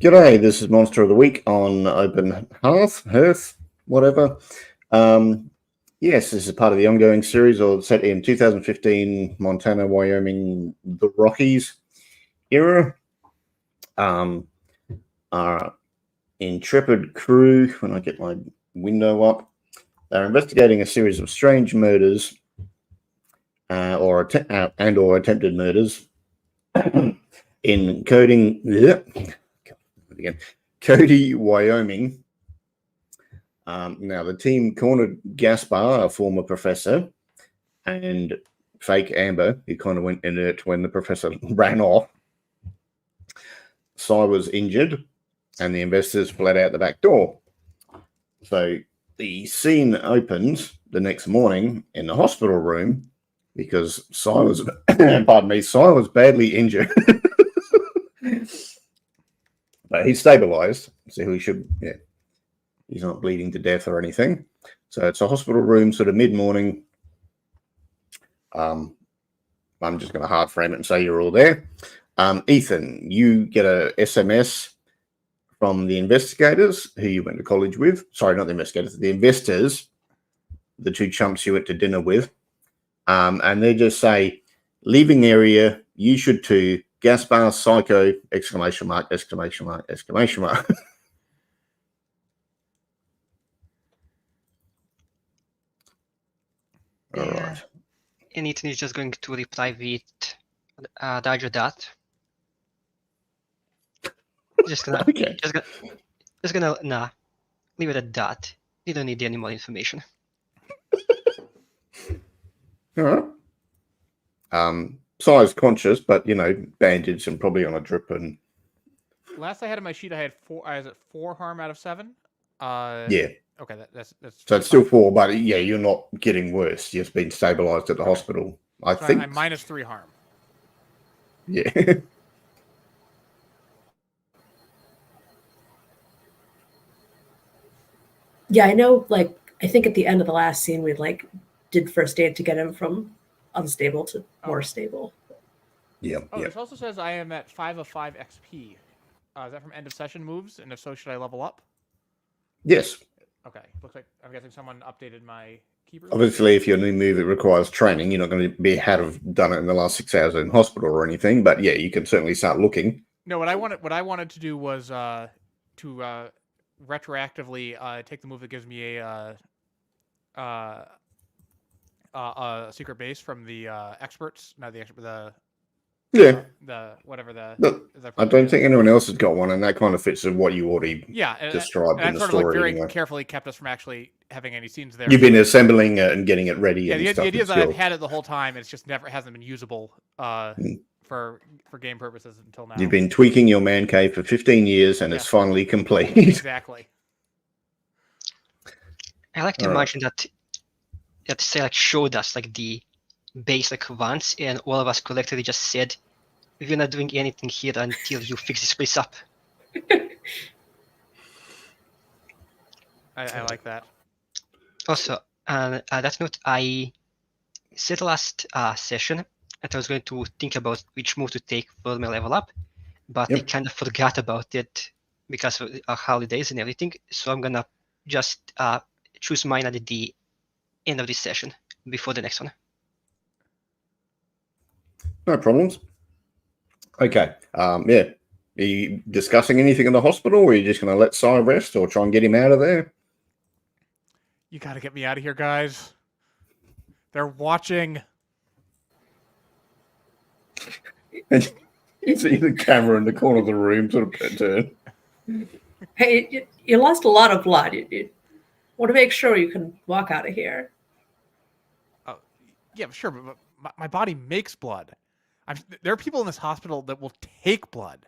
G'day, this is Monster of the Week on Open Hearth, whatever. Yes, this is part of the ongoing series set in 2015 Montana, Wyoming, the Rockies era. Our intrepid crew, when I get my window up, they're investigating a series of strange murders or attempted murders in Cody, Wyoming. Now, the team cornered Gaspar, a former professor, and fake Amber, who kind of went inert when the professor ran off. Cy was injured, and the investors fled out the back door. So the scene opens the next morning in the hospital room because Cy was, Cy was badly injured. But he's stabilized, so he should, he's not bleeding to death or anything. So it's a hospital room, sort of mid-morning. I'm just going to hard frame it and say you're all there. Ethan, you get a SMS from the investigators who you went to college with. Sorry, not the investigators, the investors, the two chumps you went to dinner with. And they just say, leaving area, you should too. Gaspar, psycho, exclamation mark, exclamation mark, exclamation mark. All right. And Ethan is just going to reply with Roger that. Just gonna, Okay. just gonna, leave it at that. You don't need any more information. All right. Size conscious, but bandaged and probably on a drip. And last I had in my sheet, I had 4. I was at 4 harm out of 7. Yeah. Okay, that's so it's still 4, but yeah, you're not getting worse. You've been stabilized at the hospital. I think I'm minus 3 harm. Yeah. Yeah, I know. I think at the end of the last scene, we did first aid to get him from unstable to more stable. Yeah. This also says I am at 5 of 5 XP. Is that from end of session moves? And if so, should I level up? Yes. Okay. Looks like I'm guessing someone updated my keeper. Obviously, if your new move it requires training, you're not going to have done it in the last 6 hours in hospital or anything. But yeah, you can certainly start looking. No, what I wanted to do was to retroactively take the move that gives me a secret base from the experts, not the expert, the whatever the. I don't think anyone else has got one, and that kind of fits with what you already described in the story. Very carefully kept us from actually having any scenes there. You've been assembling it and getting it ready. Yeah, the idea is that I've had it the whole time. It's just hasn't been usable for game purposes until now. You've been tweaking your man cave for 15 years, and it's finally complete. Exactly. I like to imagine that say showed us the base once, and all of us collectively just said, we're not doing anything here until you fix this place up. I like that. Also, on that note, I said last session that I was going to think about which move to take for my level up, but I kind of forgot about it because of our holidays and everything. So I'm gonna just choose mine at the end of this session before the next one. No problems. Okay. Are you discussing anything in the hospital, or are you just going to let Cy rest or try and get him out of there? You got to get me out of here, guys. They're watching. And you see the camera in the corner of the room sort of turn. Hey, you lost a lot of blood. You want to make sure you can walk out of here. Yeah, sure, but my body makes blood. There are people in this hospital that will take blood.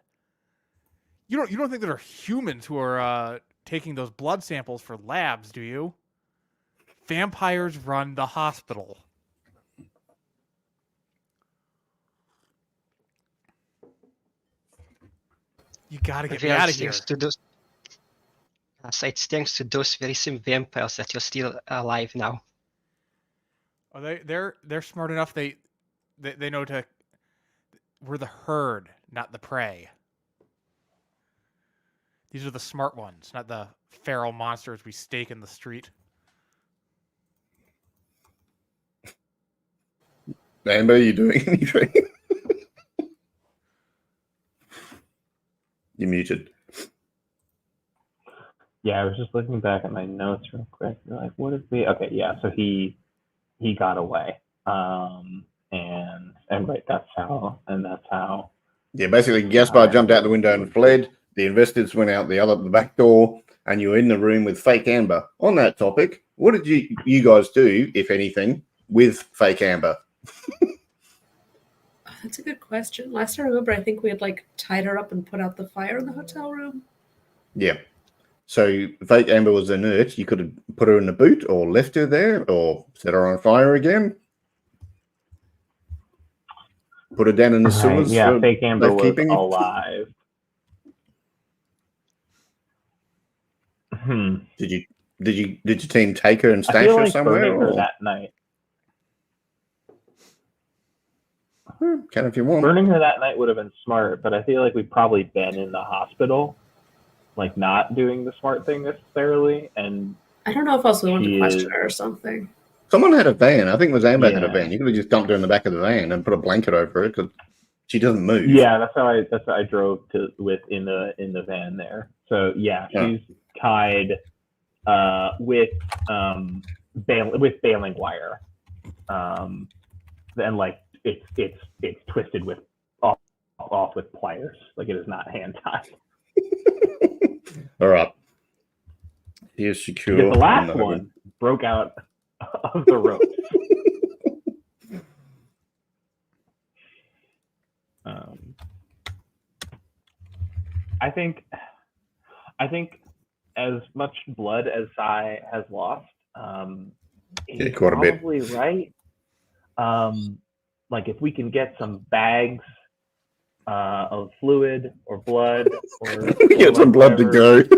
You don't think there are humans who are taking those blood samples for labs, do you? Vampires run the hospital. You gotta get me out of here. It's thanks to those very same vampires that you're still alive now. Oh, they're smart enough. They know to. We're the herd, not the prey. These are the smart ones, not the feral monsters we stake in the street. Amber, you doing anything? You're muted. Yeah, I was just looking back at my notes real quick. Like, what is the? Okay, yeah. So he got away, and right, that's how. Yeah, basically, Gaspar jumped out the window and fled. The investors went out the back door, and you were in the room with fake Amber. On that topic, what did you guys do, if anything, with fake Amber? Oh, that's a good question. Last I remember, I think we had like tied her up and put out the fire in the hotel room. Yeah. So fake Amber was inert. You could have put her in the boot or left her there or set her on fire again. Put her down in the sewers. Yeah, fake Amber was safekeeping. alive. Did your team take her and I stash feel her like somewhere? burning her Or? that night. Can if you want. Burning her that night would have been smart, but I feel like we've probably been in the hospital, like not doing the smart thing necessarily. And I don't know if also we wanted to She question is- her or something. Someone had a van. I think it was Amber had a Yeah. van. You could have just dumped her in the back of the van and put a blanket over it because she doesn't move. yeah, that's how I drove in the van there. So yeah, Yeah. she's tied with baling wire, and like it's twisted with off with pliers. Like it is not hand tied. All right. He is secure. Because the last on the- one broke out of the ropes. I think as much blood as Sai has lost, Yeah, he's quite a bit. probably right. Like if we can get some bags of fluid or blood or Get some blood to whatever, go.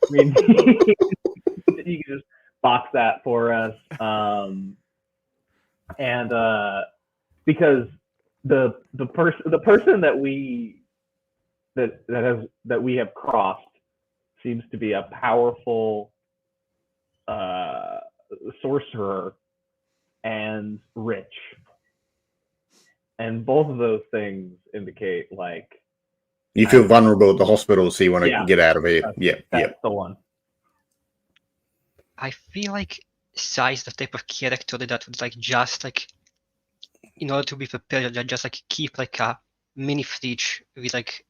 I mean, you can just box that for us, and because the person that we have crossed seems to be a powerful sorcerer and rich, and both of those things indicate like You feel vulnerable at the hospital, so you want to Yeah. get out of here. Yeah. that's the one. I feel like Sai is the type of character that would like just like, in order to be prepared, just like keep like a mini fridge with like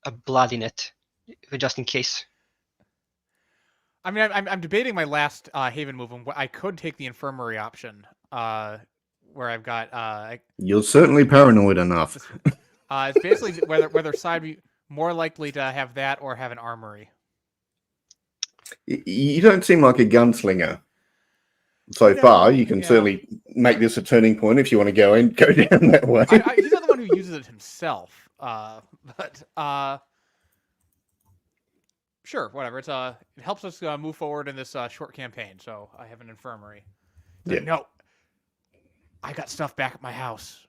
a blood in it, just in case. I mean, I'm debating my last Haven move. And I could take the infirmary option, where I've got. You're certainly paranoid enough. It's basically whether side be more likely to have that or have an armory. You don't seem like a gunslinger so No, far. You can yeah. certainly make this a turning point if you want to go down that way. He's not the one who uses it himself, but sure, whatever. It helps us move forward in this short campaign. So I have an infirmary. Yeah. No, I got stuff back at my house.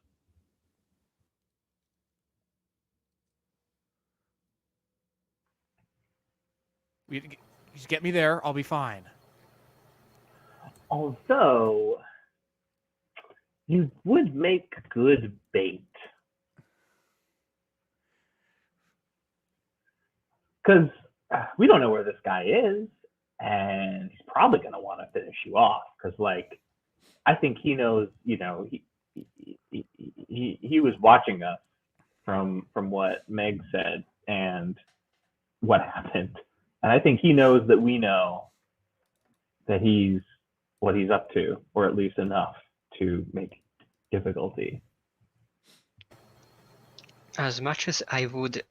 Just get me there. I'll be fine. Although you would make good bait. Because we don't know where this guy is, and he's probably going to want to finish you off. Because, like, I think he knows, you know, he was watching us from what Meg said and what happened. And I think he knows that we know that he's what he's up to, or at least enough to make difficulty. As much as I would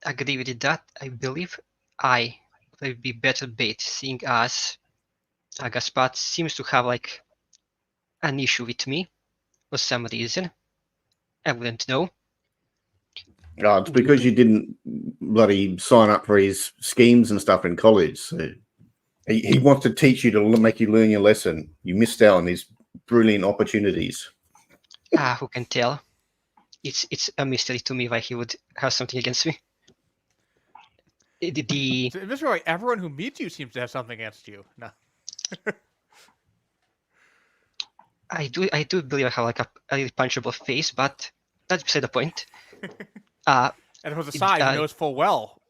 agree with that, I believe I would be better bait, seeing as Gaspar seems to have like an issue with me for some reason. I wouldn't know. Oh, it's because you didn't bloody sign up for his schemes and stuff in college. So he wants to teach you to make you learn your lesson. You missed out on these brilliant opportunities. Who can tell? It's a mystery to me why he would have something against me. the So, Mr. Roy, everyone who meets you seems to have something against you. No. I do believe I have like a really punchable face, but that's beside the point. Uh, And it was aside, he uh, knows full well,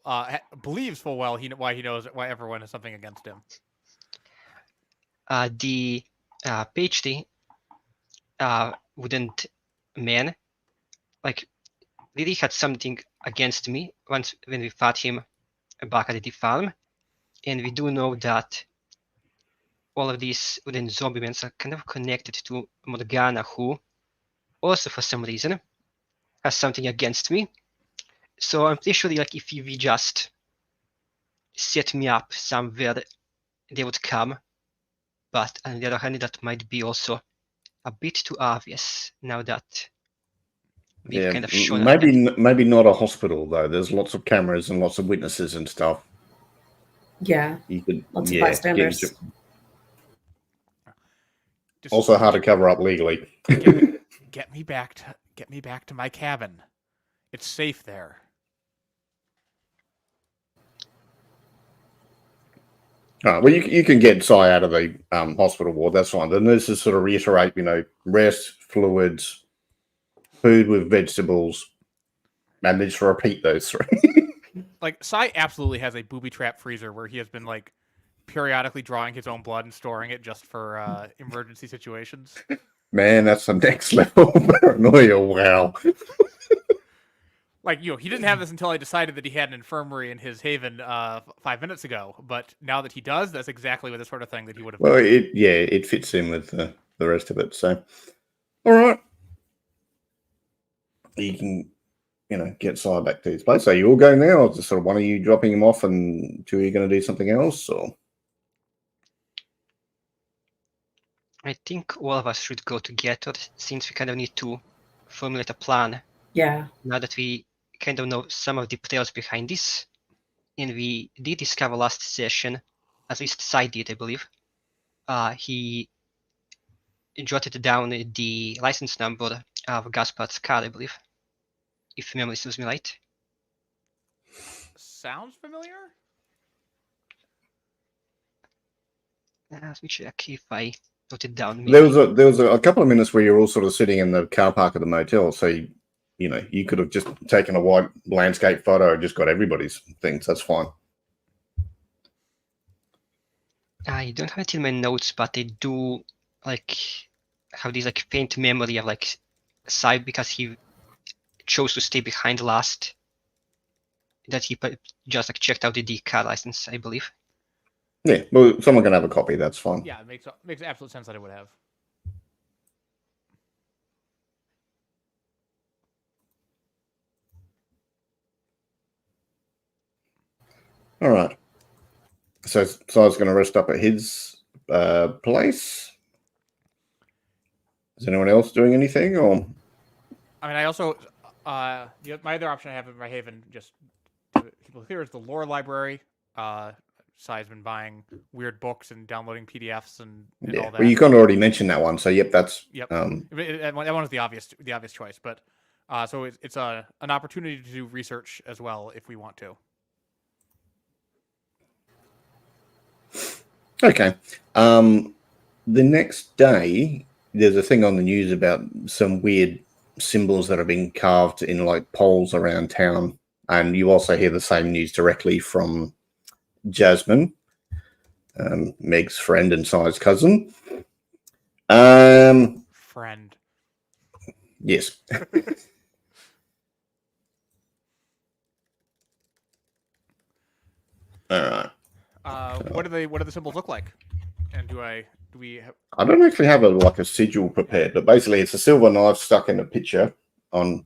believes full well why everyone has something against him. the PhD wouldn't man like really had something against me once when we fought him back at the farm, and we do know that all of these wooden zombie men are kind of connected to Morgana, who also for some reason has something against me. So I'm pretty sure like if we just set me up somewhere, they would come. But on the other hand, that might be also a bit too obvious now that we've Yeah, kind of shown our maybe not a hospital though. There's lots of cameras and lots of witnesses and stuff. Yeah, You could, lots of yeah, bystanders. Just also hard to cover up legally. get me back to my cabin. It's safe there. All right, well, you can get Cy out of the hospital ward. That's fine. The nurses sort of reiterate, rest, fluids, food with vegetables, and they just repeat those three. Like, Cy absolutely has a booby trap freezer where he has been, like, periodically drawing his own blood and storing it just for emergency situations. Man, that's some next level paranoia. Wow. Like, he didn't have this until I decided that he had an infirmary in his haven 5 minutes ago. But now that he does, that's exactly the sort of thing that he would have Well, done. it fits in with the rest of it. So, all right, you can get Cy back to his place. So you all go now, or just sort of one of you dropping him off, and two of you going to do something else, or? I think all of us should go together since we kind of need to formulate a plan Yeah. now that we kind of know some of the details behind this. And we did discover last session, at least Sai did, I believe. He jotted down the license number of Gaspar's car, I believe, if memory serves me right. Sounds familiar? Let me check if I wrote it down. Maybe. There was a couple of minutes where you're all sort of sitting in the car park of the motel. So you could have just taken a wide landscape photo and just got everybody's things. That's fine. I don't have it in my notes, but I do have this faint memory of Sai because he chose to stay behind last. That he just checked out the car license, I believe. Yeah, well, someone can have a copy. That's fine. Yeah, it makes absolute sense that it would have. All right. So Cy's going to rest up at his place. Is anyone else doing anything, or? I mean, I also my other option I have in my haven, just to people clear, is the lore library. Sai's been buying weird books and downloading PDFs and all that. Well, you kind of already mentioned that one, so yep, that's That one is the obvious choice, but so it's an opportunity to do research as well if we want to. Okay. The next day, there's a thing on the news about some weird symbols that have been carved in poles around town, and you also hear the same news directly from Jasmine, Meg's friend and Cy's cousin. Friend. Yes. All right. What do the symbols look like? And do we have... I don't actually have a sigil prepared, but basically it's a silver knife stuck in a picture with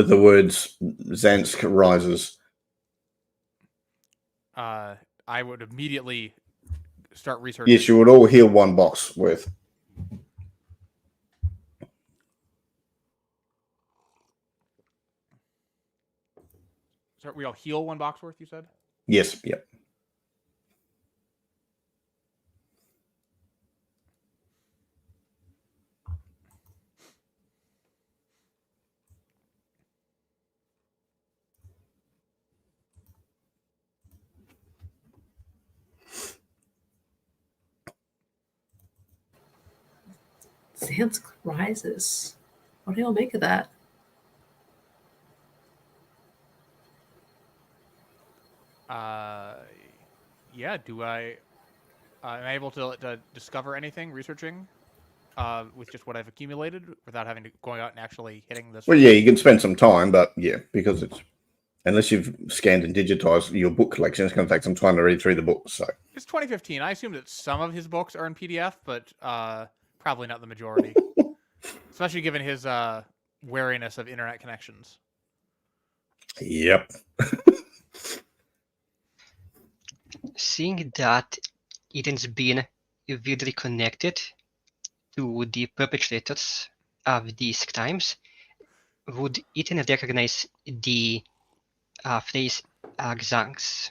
the words Zansk rises. I would immediately start researching. Yes, you would all heal one box worth. So we all heal one box worth, you said? Yes, yep. Sands rises. What do y'all make of that? Yeah. Do I? Am I able to discover anything researching with just what I've accumulated without having to going out and actually hitting this? Well, yeah, you can spend some time, but yeah, because it's unless you've scanned and digitized your book collection, it's going to take some time to read through the books. So It's 2015. I assume that some of his books are in PDF, but probably not the majority. Especially given his wariness of internet connections. yep. Seeing that Eden's been vividly connected to the perpetrators of these crimes, would Eden recognize the phrase Xangs?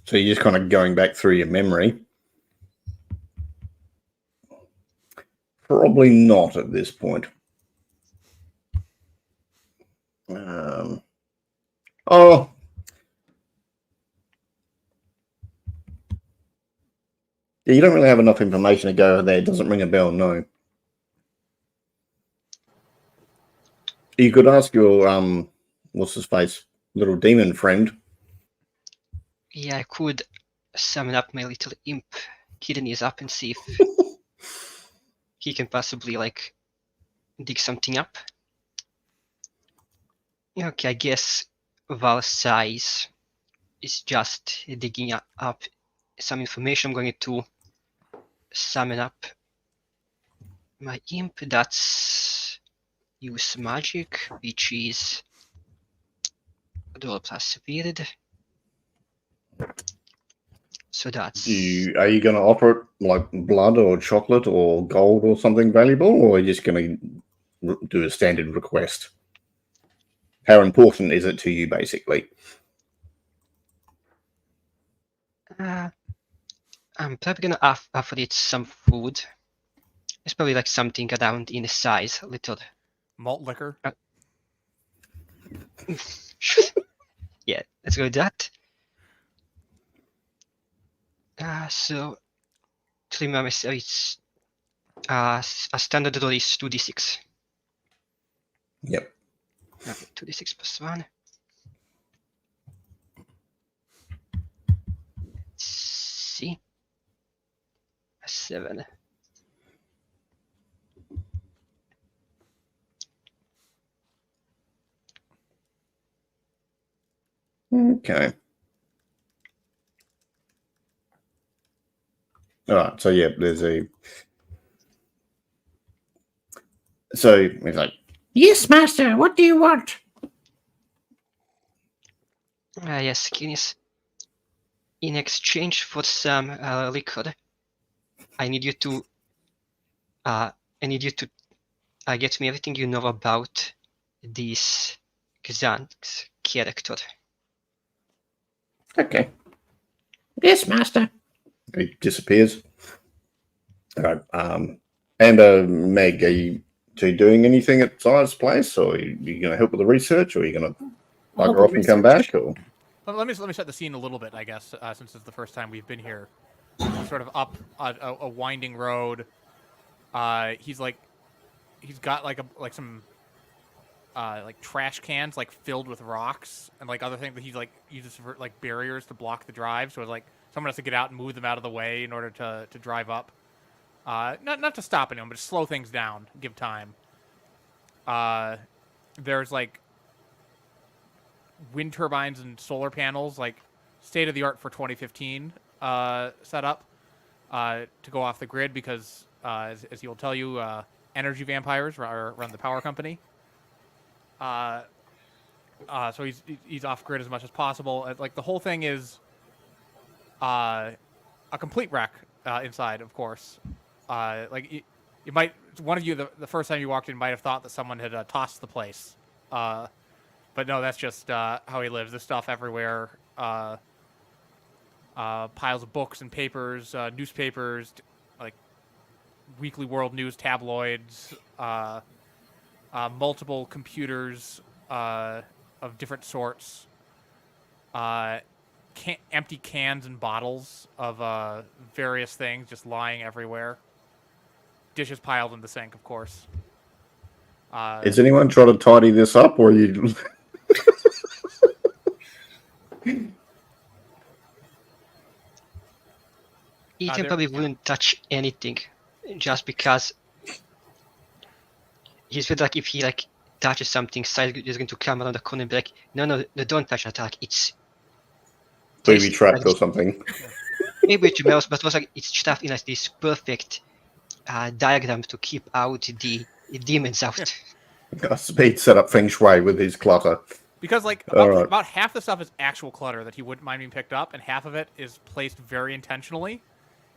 So you're just kind of going back through your memory. Probably not at this point. Oh. Yeah, you don't really have enough information to go there. It doesn't ring a bell, no. You could ask your, what's his face, little demon friend. Yeah, I could summon up my little imp kidneys up and see if he can possibly, like, dig something up. Okay, I guess Val's size is just digging up some information. I'm going to summon up my imp. That's use magic, which is dual plus weird. So that's Are you going to offer it like blood or chocolate or gold or something valuable, or are you just going to do a standard request? How important is it to you, basically? I'm probably gonna offer it some food. It's probably like something around in size, little. Malt liquor. Yeah, let's go with that. So to remember, so it's a standard roll is 2d6. Yep. Okay, 2d6 plus 1. Let's see. A 7. Okay. All right. So, yeah, there's a... So, he's like, yes, master, what do you want? Yes, Guinness. In exchange for some liquor, I need you to get me everything you know about this Xanx character. Okay. Yes, master. He disappears. All right. And Meg, are you doing anything at Sire's place, or are you going to help with the research, or are you going to I'll help bugger with off and come research. back? Or Let me set the scene a little bit, I guess, since it's the first time we've been here. He's sort of up a winding road. He's got some trash cans like filled with rocks and like other things that he like uses for like barriers to block the drive. So it's like someone has to get out and move them out of the way in order to drive up. Not to stop anyone, but to slow things down, give time. There's like wind turbines and solar panels, like state of the art for 2015 set up to go off the grid because, as he will tell you, energy vampires run the power company. So he's off grid as much as possible. Like the whole thing is a complete wreck inside, of course. Like you might, one of you the first time you walked in might have thought that someone had tossed the place. But no, that's just how he lives. There's stuff everywhere. Piles of books and papers, newspapers, like Weekly World News tabloids, multiple computers of different sorts, empty cans and bottles of various things just lying everywhere. Dishes piled in the sink, of course. Is anyone trying to tidy this up, or you? Ethan probably wouldn't touch anything, just because he feels like if he like touches something, Sai is going to come around the corner and be like, no, don't touch that. Like it's Booby trapped or something. maybe it's mouse, but also like, it's stuffed in like this perfect diagram to keep out the demons out. Speed set up feng shui with his clutter. Because like Alright. about half the stuff is actual clutter that he wouldn't mind being picked up, and half of it is placed very intentionally.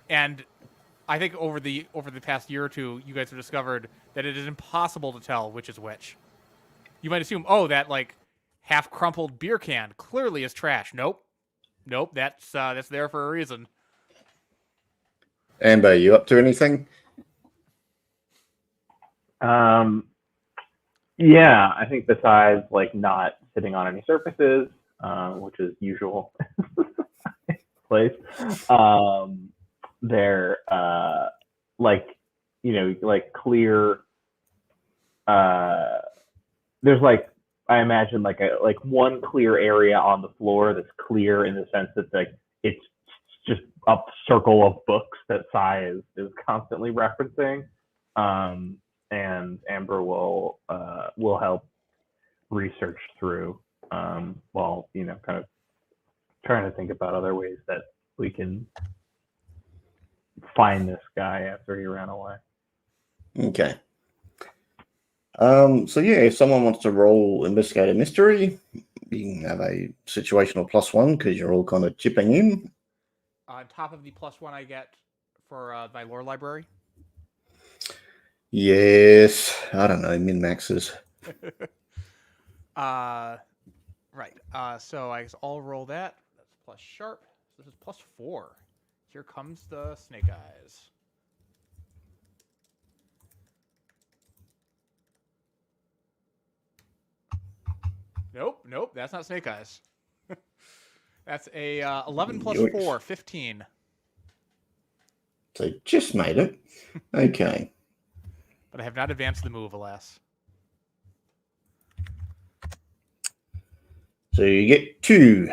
And I think over the past year or two, you guys have discovered that it is impossible to tell which is which. You might assume, oh, that like half crumpled beer can clearly is trash. Nope, that's there for a reason. Amber, you up to anything? Yeah, I think besides like not sitting on any surfaces, which is usual place, they're like, you know, like clear. There's like, I imagine like one clear area on the floor that's clear in the sense that like it's just a circle of books that Sai is constantly referencing. And Amber will help research through while, you know, kind of trying to think about other ways that we can find this guy after he ran away. Okay. So yeah, if someone wants to roll investigate a mystery, you can have a situational +1 because you're all kind of chipping in. On top of the +1 I get for my lore library. Yes, I don't know, min-maxes. Right. So I guess I'll roll that. That's plus sharp. This is +4. Here comes the snake eyes. Nope, that's not snake eyes. That's a 11 plus Yikes. 4, 15. So just made it. Okay. But I have not advanced the move, alas. So you get 2.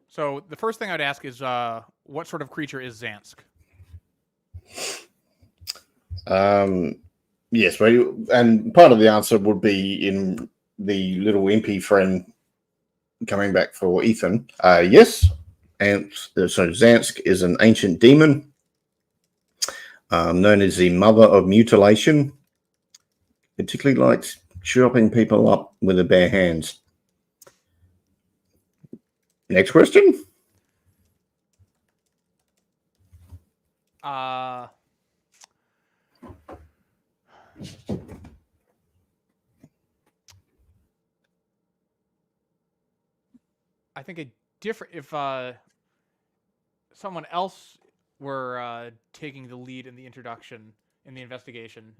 So the first thing I'd ask is, what sort of creature is Zansk? Yes, well, and part of the answer would be in the little impy friend coming back for Ethan. Yes, and so Zansk is an ancient demon known as the mother of mutilation. Particularly likes chopping people up with her bare hands. Next question. I think if someone else were taking the lead in the introduction in the investigation,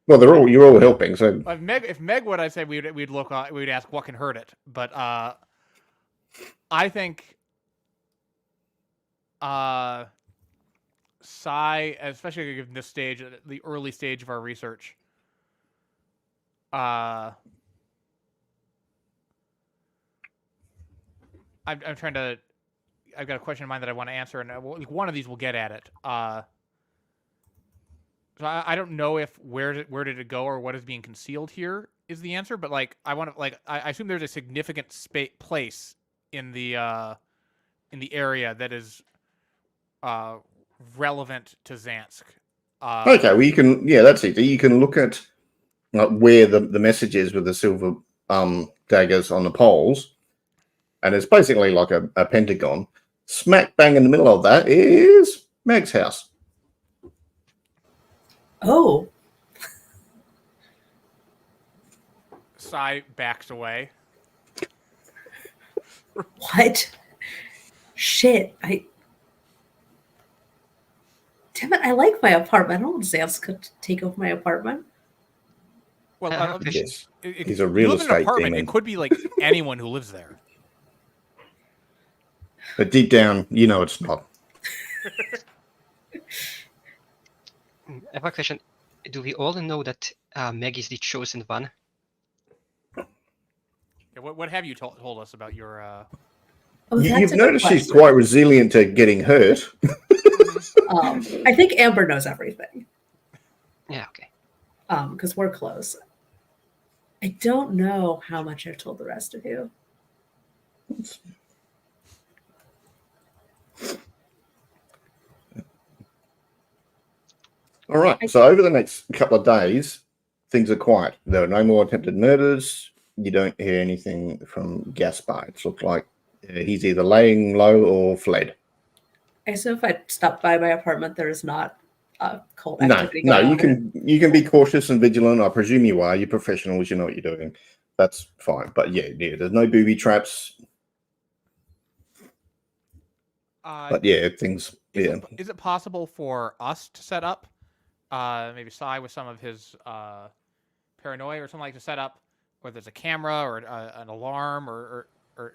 well, you're all helping. So if Meg would, I'd say we'd ask what can hurt it. But I think Sai, especially given this stage, the early stage of our research, I'm trying to. I've got a question in mind that I want to answer, and one of these will get at it. So I don't know if where did it go or what is being concealed here is the answer, but like I want to I assume there's a significant place in the area that is relevant to Zansk. okay, well you can that's it. You can look at where the message is with the silver daggers on the poles, and it's basically like a pentagon. Smack bang in the middle of that is Meg's house. Oh. Sai backs away. What? Shit. Damn it, I like my apartment. I don't want Zansk to take over my apartment. Well, Yes, he's a real you live in an estate apartment. demon. It could be like anyone who lives there. But deep down, you know it's not. I have a question. Do we all know that Meg is the chosen one? Yeah, what have you told us about your? Oh, that's You've a good noticed she's question. quite resilient to getting hurt. I think Amber knows everything Yeah, okay. because we're close. I don't know how much I've told the rest of you. All right. So over the next couple of days, things are quiet. There are no more attempted murders. You don't hear anything from Gaspar. It looks like he's either laying low or fled. I assume if I stop by my apartment, there is not cult No, activity no, going on. you can be cautious and vigilant. I presume you are. You're professionals. You know what you're doing. That's fine. But yeah, there's no booby traps. But yeah, things. Is it possible for us to set up, maybe Sai with some of his paranoia or something like to set up, whether it's a camera or an alarm or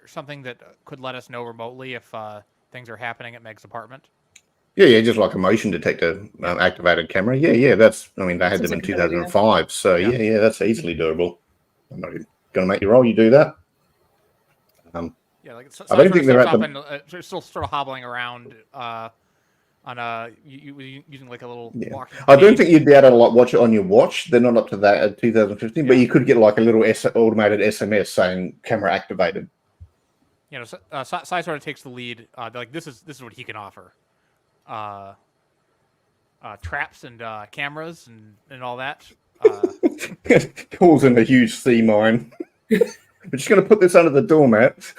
something that could let us know remotely if things are happening at Meg's apartment? Yeah, just like a motion detector activated camera. Yeah, that's. I mean, they had Seems them in like a good idea. 2005. So yeah, that's easily doable. I'm not going to make you roll. You do that. Yeah, like I don't think they're at the. still sort of hobbling around on using like a little. Yeah. I don't think you'd be able to like watch it on your watch. They're not up to that at 2015, but you could get like a little automated SMS saying camera activated. You know, Sai sort of takes the lead. Like this is what he can offer. Traps and cameras and all that. Calls in a huge sea mine. We're just going to put this under the doormat.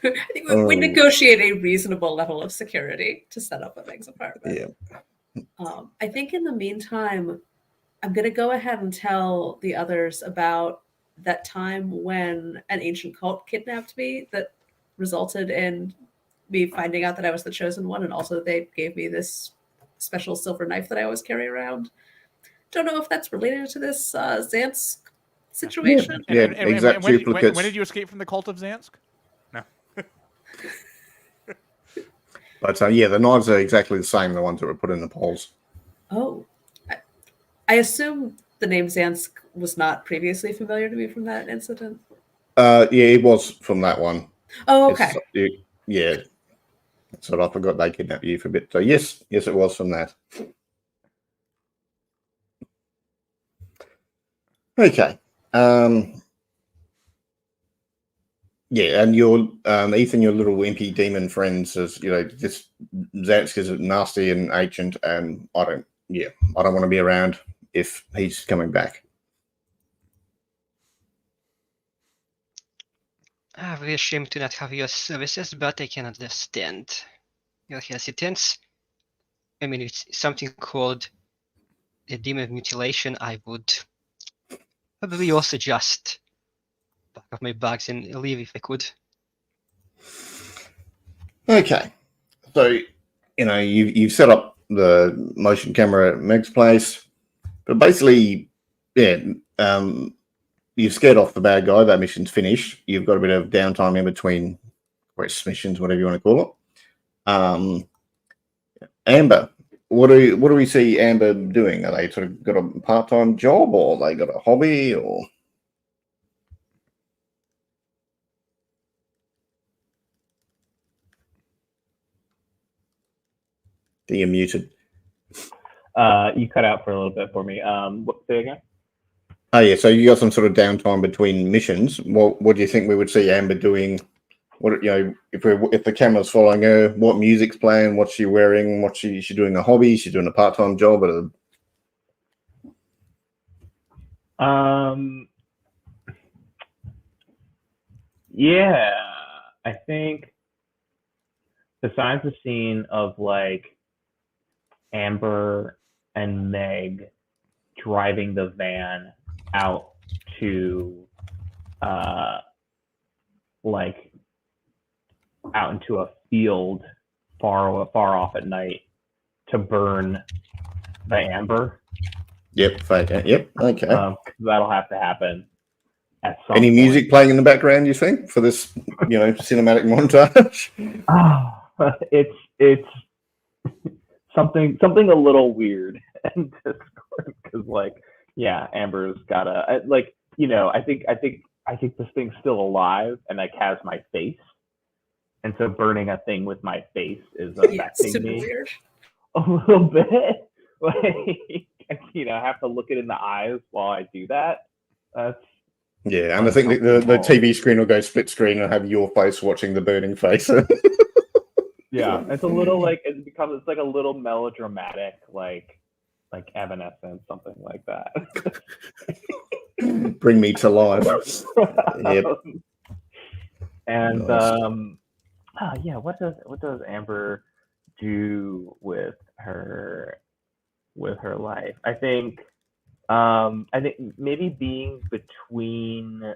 I think we negotiate a reasonable level of security to set up at Meg's apartment. Yeah. I think in the meantime, I'm going to go ahead and tell the others about that time when an ancient cult kidnapped me that resulted in me finding out that I was the chosen one, and also they gave me this special silver knife that I always carry around. Don't know if that's related to this Xansk situation. Yeah, exact duplicates. When did you escape from the cult of Xansk? No. But yeah, the knives are exactly the same, the ones that were put in the poles. Oh, I assume the name Xansk was not previously familiar to me from that incident. Yeah, it was from that one. Oh, okay. Yeah. So I forgot they kidnapped you for a bit. So yes, it was from that. Okay. Yeah, and your Ethan, your little wimpy demon friend says, this Zansk is nasty and ancient, and I don't want to be around if he's coming back. I'm really ashamed to not have your services, but I can understand your hesitance. I mean, it's something called the demon mutilation. I would probably also just pack up my bags and leave if I could. Okay, so you've set up the motion camera at Meg's place, but basically, you've scared off the bad guy. That mission's finished. You've got a bit of downtime in between quest missions, whatever you want to call it. Amber, what do we see Amber doing? Are they sort of got a part-time job, or they got a hobby, or? You're muted. You cut out for a little bit for me. Say again? Oh yeah, so you got some sort of downtime between missions. What do you think we would see Amber doing? What if the camera's following her? What music's playing? What's she wearing? What's she doing? A hobby? She's doing a part-time job at a. Yeah, I think besides the scene of like Amber and Meg driving the van out to out into a field far off at night to burn the amber. Yep, fake out. Yep, okay. That'll have to happen at some Any point. music playing in the background, you think, for this, cinematic montage? It's something a little weird and Discord because Amber's gotta I think this thing's still alive and has my face, and so burning a thing with my face is affecting super me weird. a little bit. I have to look it in the eyes while I do that. That's Yeah, and I think the TV screen will go split screen and have your face watching the burning face. Yeah, it's a little it's like a little melodramatic, like Evanescence, something like that. Bring me to life. Yep. And nice. what does Amber do with her life? I think maybe being between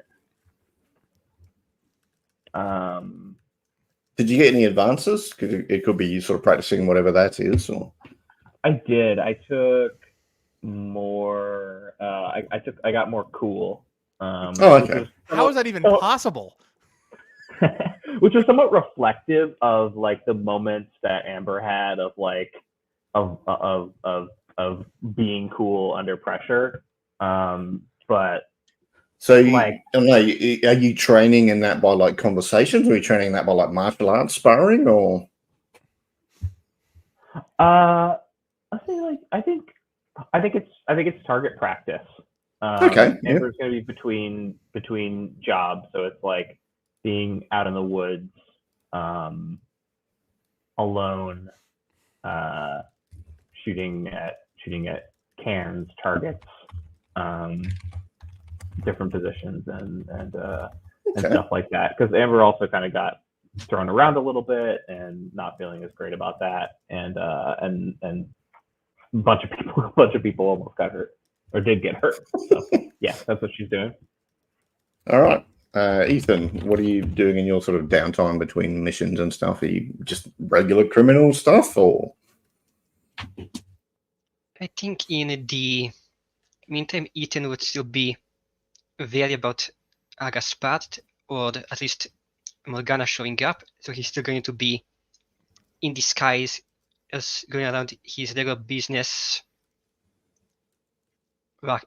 Did you get any advances? Because it could be you sort of practicing whatever that is. Or I did. I took more. I got more cool. Okay. How is that even possible? Which was somewhat reflective of the moments that Amber had of being cool under pressure. But so I don't know. Are you training in that by conversations, or are you training in that by martial arts sparring, or? I say I think it's target practice. Okay. Amber's going to be between jobs, so it's being out in the woods, alone, shooting at cairns, targets, different positions, and stuff like that. Because Amber also kind of got thrown around a little bit and not feeling as great about that, and a bunch of people almost got hurt or did get hurt. So yeah, that's what she's doing. All right. Ethan, what are you doing in your sort of downtime between missions and stuff? Are you just regular criminal stuff, or? I think in the meantime, Ethan would still be wary about Gaspard, or at least Morgana showing up. So he's still going to be in disguise, as going around his regular business.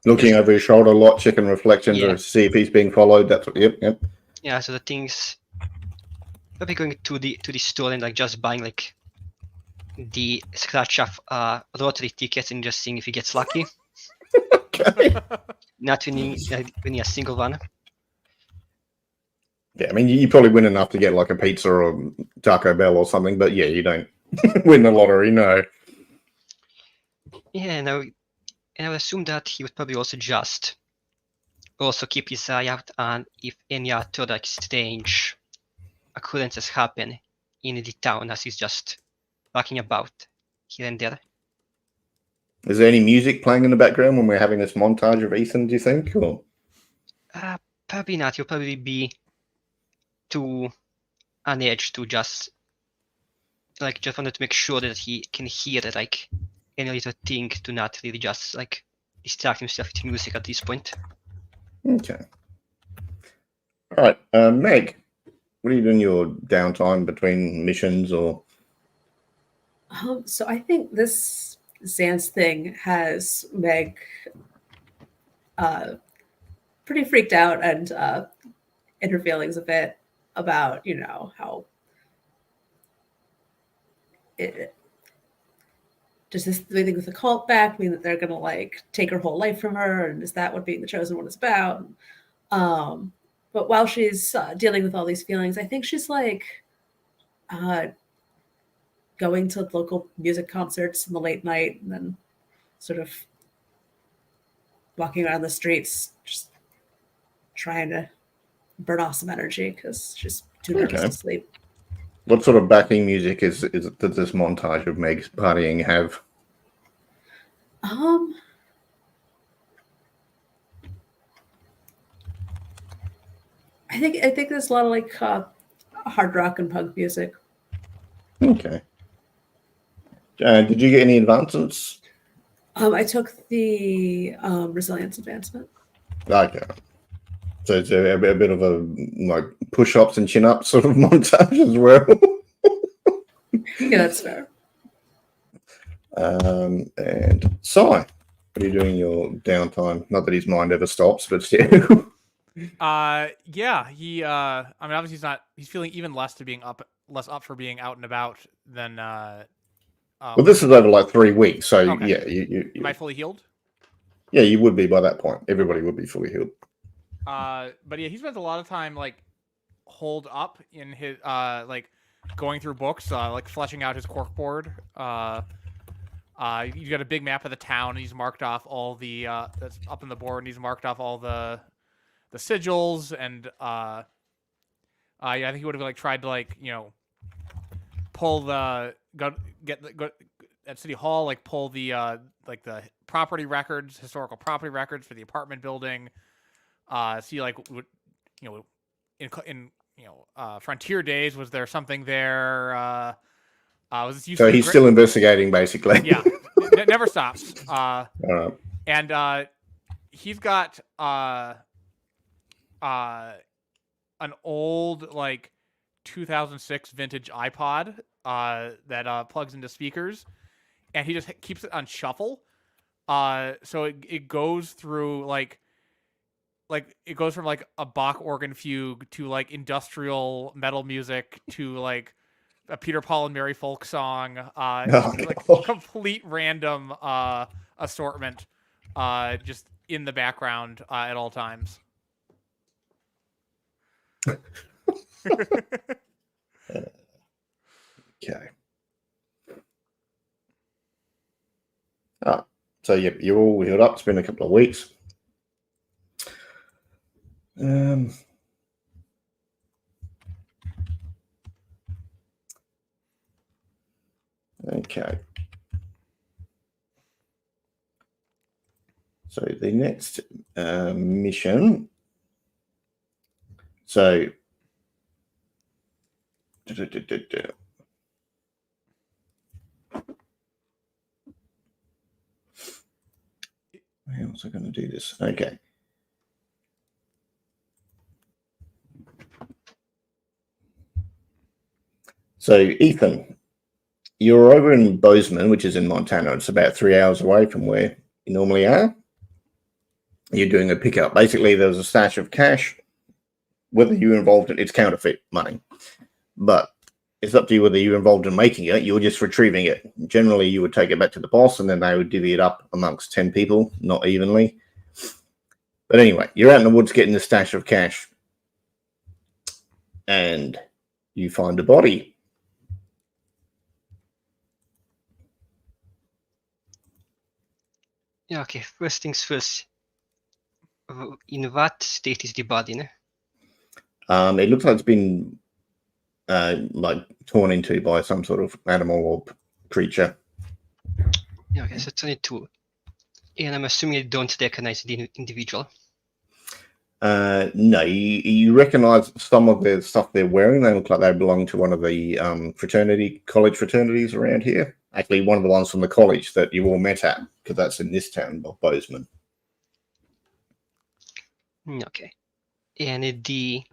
Looking over his shoulder a lot, checking reflections to see if he's being followed. That's what. Yep. Yeah, so the things probably going to the store and just buying the scratch off lottery tickets and just seeing if he gets lucky. Okay. Not winning a single one. Yeah, I mean, you probably win enough to get a pizza or Taco Bell or something, but yeah, you don't win the lottery, no. Yeah, and I would assume that he would probably also keep his eye out on if any other strange occurrences happen in the town, as he's just walking about here and there. Is there any music playing in the background when we're having this montage of Ethan, do you think? Or? Probably not. He'll probably be too on edge to just wanted to make sure that he can hear any little thing to not really just distract himself with music at this point. Okay. All right. Meg, what are you doing your downtime between missions or? So I think this Xanth thing has Meg pretty freaked out and in her feelings a bit about, how does this thing with the cult back mean that they're going to take her whole life from her? And is that what being the chosen one is about? But while she's dealing with all these feelings, I think she's going to local music concerts in the late night and then sort of walking around the streets, just trying to burn off some energy because she's too nervous to sleep. What sort of backing music does this montage of Meg's partying have? I think there's a lot of hard rock and punk music. Okay. Did you get any advances? I took the resilience advancement. Okay. So it's a bit of a like push-ups and chin-ups sort of montage as well. Yeah, that's fair. And Si, what are you doing in your downtime? Not that his mind ever stops, but still. Yeah, he I mean obviously he's feeling even less up for being out and about than Well, this is over like 3 weeks, so Okay. yeah, you Am I fully healed? yeah, you would be by that point. Everybody would be fully healed. But yeah, he spends a lot of time like holed up in his like going through books, like fleshing out his corkboard. He's got a big map of the town, and he's marked off all the that's up on the board, and he's marked off all the sigils, and yeah, I think he would have like tried to like pull the go at City Hall, like pull the like the property records, historical property records for the apartment building. See like in Frontier Days, was there something there? Was this used So to be he's still investigating, basically. Yeah, never stops. And he's got an old like 2006 vintage iPod that plugs into speakers, and he just keeps it on shuffle. So it goes through like it goes from like a Bach organ fugue to like industrial metal music to like a Peter Paul and Mary folk song, like complete random assortment, just in the background at all times. Okay. So yep, you're all healed up. It's been a couple of weeks. Okay. So the next mission. So. How was I going to do this? Okay. So, Ethan, you're over in Bozeman, which is in Montana. It's about 3 hours away from where you normally are. You're doing a pickup. Basically, there's a stash of cash. Whether you're involved in it's counterfeit money, but it's up to you whether you're involved in making it. You're just retrieving it. Generally, you would take it back to the boss, and then they would divvy it up amongst 10 people, not evenly. But anyway, you're out in the woods getting the stash of cash, and you find a body. Yeah, okay, first things first. In what state is the body? No? It looks like it's been like torn into by some sort of animal or creature. Yeah, okay, so it's only 2. And I'm assuming you don't recognize the individual. No, you recognize some of the stuff they're wearing. They look like they belong to one of the college fraternities around here. Actually, one of the ones from the college that you all met at, because that's in this town of Bozeman. Okay. And the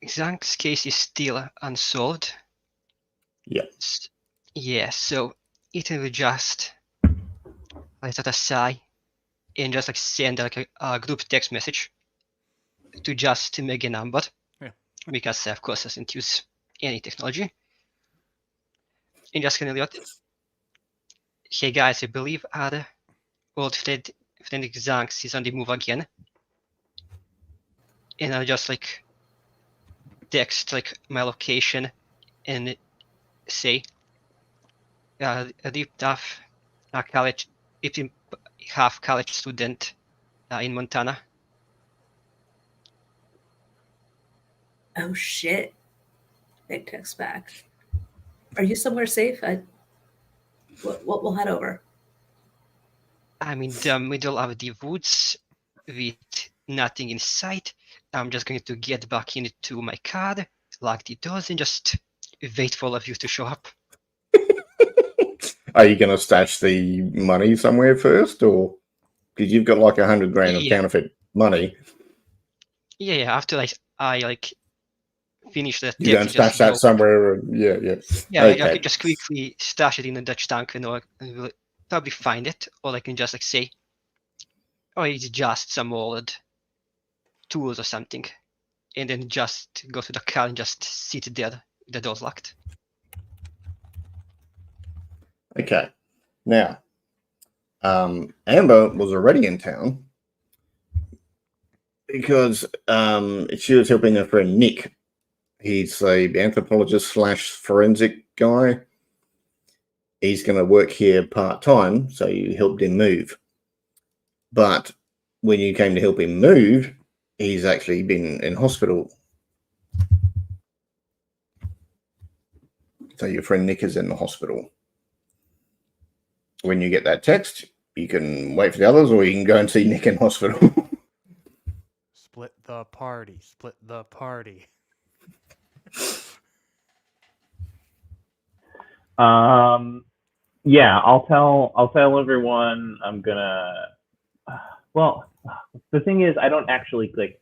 Zhank's case is still unsolved. Yeah. Yeah, so Ethan will just let out a sigh and just like send like a group text message to just make a number. Yeah. Because of course doesn't use any technology. And just kind of let, hey guys, I believe our old friend Zanks is on the move again. And I'll just like text like my location and say a deep tough college, half college student in Montana. Oh shit. Big text back. Are you somewhere safe? We'll head over. I'm in the middle of the woods with nothing in sight. I'm just going to get back into my car, lock the doors, and just wait for all of you to show up. Are you going to stash the money somewhere first, or because you've got like 100 grand of Yeah. counterfeit money, Yeah. After I like finish the you go text, and stash that somewhere? Yeah. Yeah, I Okay. could just quickly stash it in the Dutch tank, and we'll probably find it, or I can just like say, oh, it's just some old tools or something, and then just go to the car and just sit there, the door's locked. Okay. Now, Amber was already in town because she was helping her friend Nick. He's a anthropologist / forensic guy. He's going to work here part-time, so you helped him move. But when you came to help him move, he's actually been in hospital. So your friend Nick is in the hospital. When you get that text, you can wait for the others, or you can go and see Nick in hospital. Split the party. Split the party. Yeah, I'll tell everyone I'm gonna. Well, the thing is, I don't actually like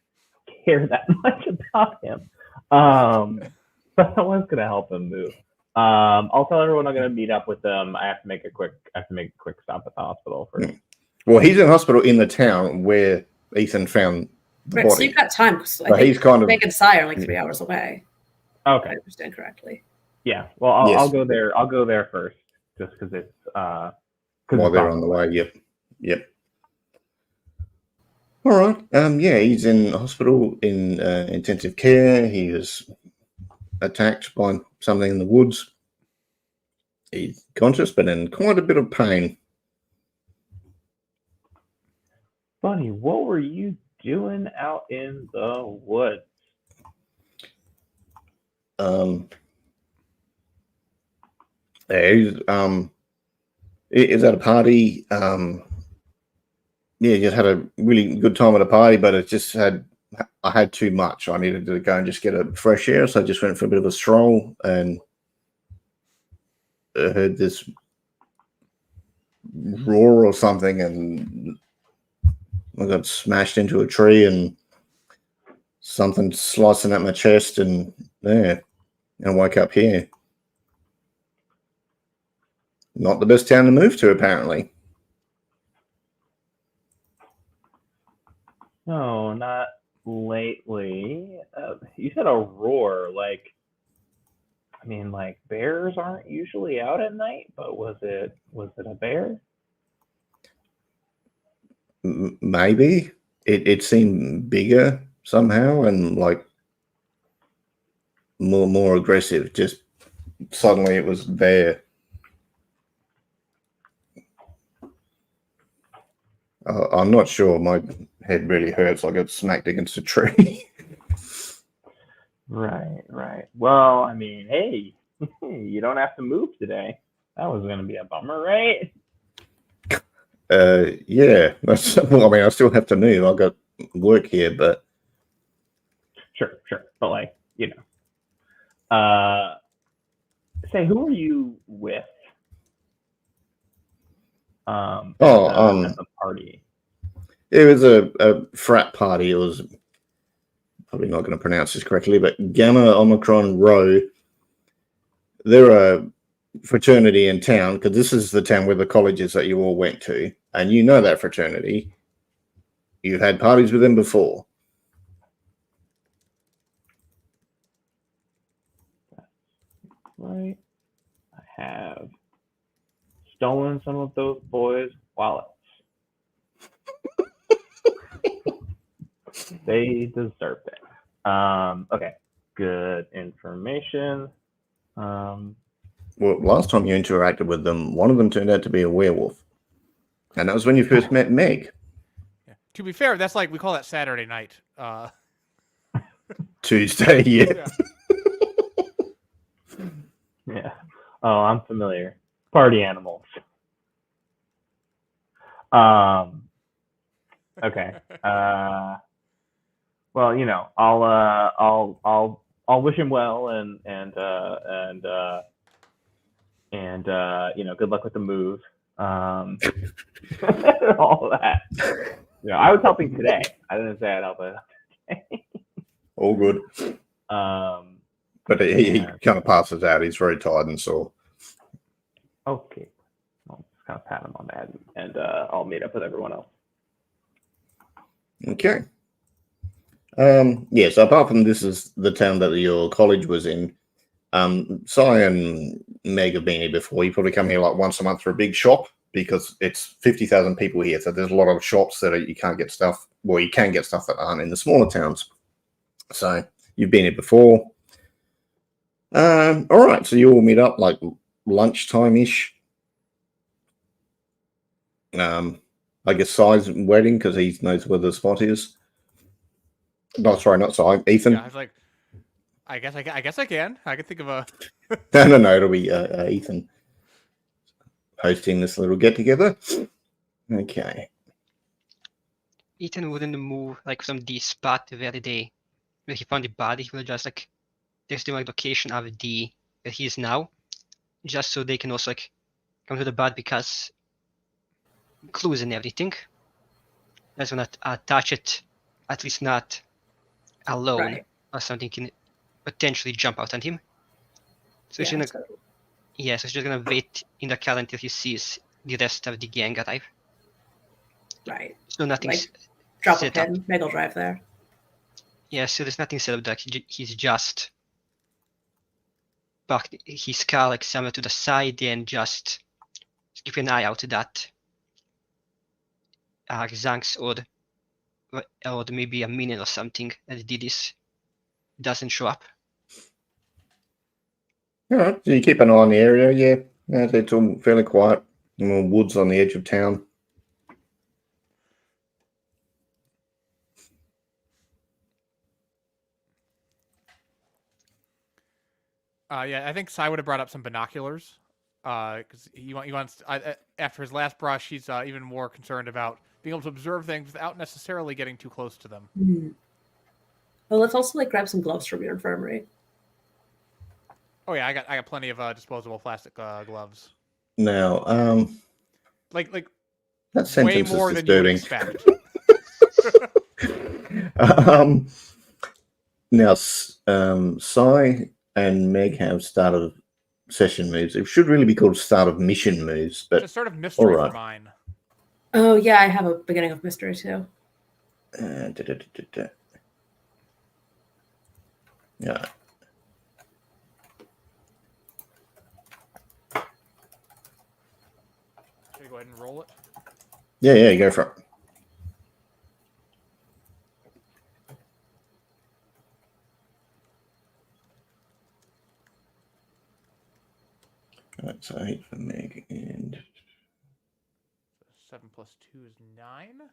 care that much about him. But I was gonna help him move. I'll tell everyone I'm gonna meet up with them. I have to make a quick stop at the hospital first. Well, he's in hospital in the town where Ethan found the Right, body. so you've got time because I But think he's kind of Meg and Cy are like 3 hours away. If Okay. I understand correctly. Yeah. Well, I'll Yes. go there. I'll go there first, just because it's while it's they're on the way. Yep. All right. Yeah, he's in hospital in intensive care. He was attacked by something in the woods. He's conscious, but in quite a bit of pain. Bunny, what were you doing out in the woods? He's is at a party. Yeah, just had a really good time at a party, but I had too much. I needed to go and just get a fresh air, so I just went for a bit of a stroll and heard this roar or something, and I got smashed into a tree and something slicing at my chest, and yeah, and I woke up here. Not the best town to move to, apparently. No, not lately. You said a roar, like, I mean, like bears aren't usually out at night, but was it a bear? Maybe it seemed bigger somehow and like more aggressive. Just suddenly it was there. I'm not sure. My head really hurts. I got smacked against a tree. Right. Well, I mean, hey, you don't have to move today. That was going to be a bummer, right? Yeah. Well, I mean, I still have to move. I got work here, but Sure. But like, say, who are you with? At the party. It was a frat party. It was probably not going to pronounce this correctly, but Gamma Omicron Rho. They're a fraternity in town because this is the town where the college is that you all went to, and you know that fraternity. You've had parties with them before. Right. I have stolen some of those boys' wallets. They deserved it. Okay. Good information. Well, last time you interacted with them, one of them turned out to be a werewolf, and that was when you first met Meg. Yeah. To be fair, that's like we call that Saturday night. Tuesday, yeah. Yeah. Oh, I'm familiar. Party animals. Okay. Well, I'll wish him well and and good luck with the move. All that. I was helping today. I didn't say I'd help it. All good. But he kind of passes out. He's very tired and sore. Okay. I'll just kind of pat him on the head, and I'll meet up with everyone else. Okay. So apart from this is the town that your college was in, Cy and Meg have been here before. You probably come here like once a month for a big shop because it's 50,000 people here. So there's a lot of shops that you can't get stuff. Well, you can get stuff that aren't in the smaller towns. So you've been here before. All right. So you all meet up like lunchtime-ish. I guess Cy's wedding because he knows where the spot is. No, sorry, not Cy. Ethan. Yeah, I was like, I guess I can. I can think of a. No. It'll be Ethan hosting this little get together. Okay. Ethan wouldn't move like from the spot where he found the body. He will just like there's the like location of the where he is now, just so they can also like come to the body because clues and everything. That's not touch it, at least not alone, Right. or something can potentially jump out on him. So Yeah, so he's just gonna wait in the car until he sees the rest of the gang arrive. right. So nothing's Drop a set up. pin. Meg will drive there. Yeah, so there's nothing set up. Like he's just parked his car like somewhere to the side and just keep an eye out that Zanks or maybe a minion or something that did this doesn't show up. All right. So you keep an eye on the area. Yeah. It's all fairly quiet. More woods on the edge of town. I think Cy would have brought up some binoculars, because he wants. After his last brush, he's even more concerned about being able to observe things without necessarily getting too close to them. Mm-hmm. Well, let's also grab some gloves from your infirmary. Oh yeah, I got plenty of disposable plastic gloves. Now, Like that way sentence more is than you would disturbing. expect. Now, Cy and Meg have start of session moves. It should really be called start of mission moves, but It's a sort of mystery all right. for mine. Oh yeah, I have a beginning of mystery too. Yeah. Should we go ahead and roll it? Yeah, go for it. Right, so 8 for Meg and 7 plus 2 is 9. So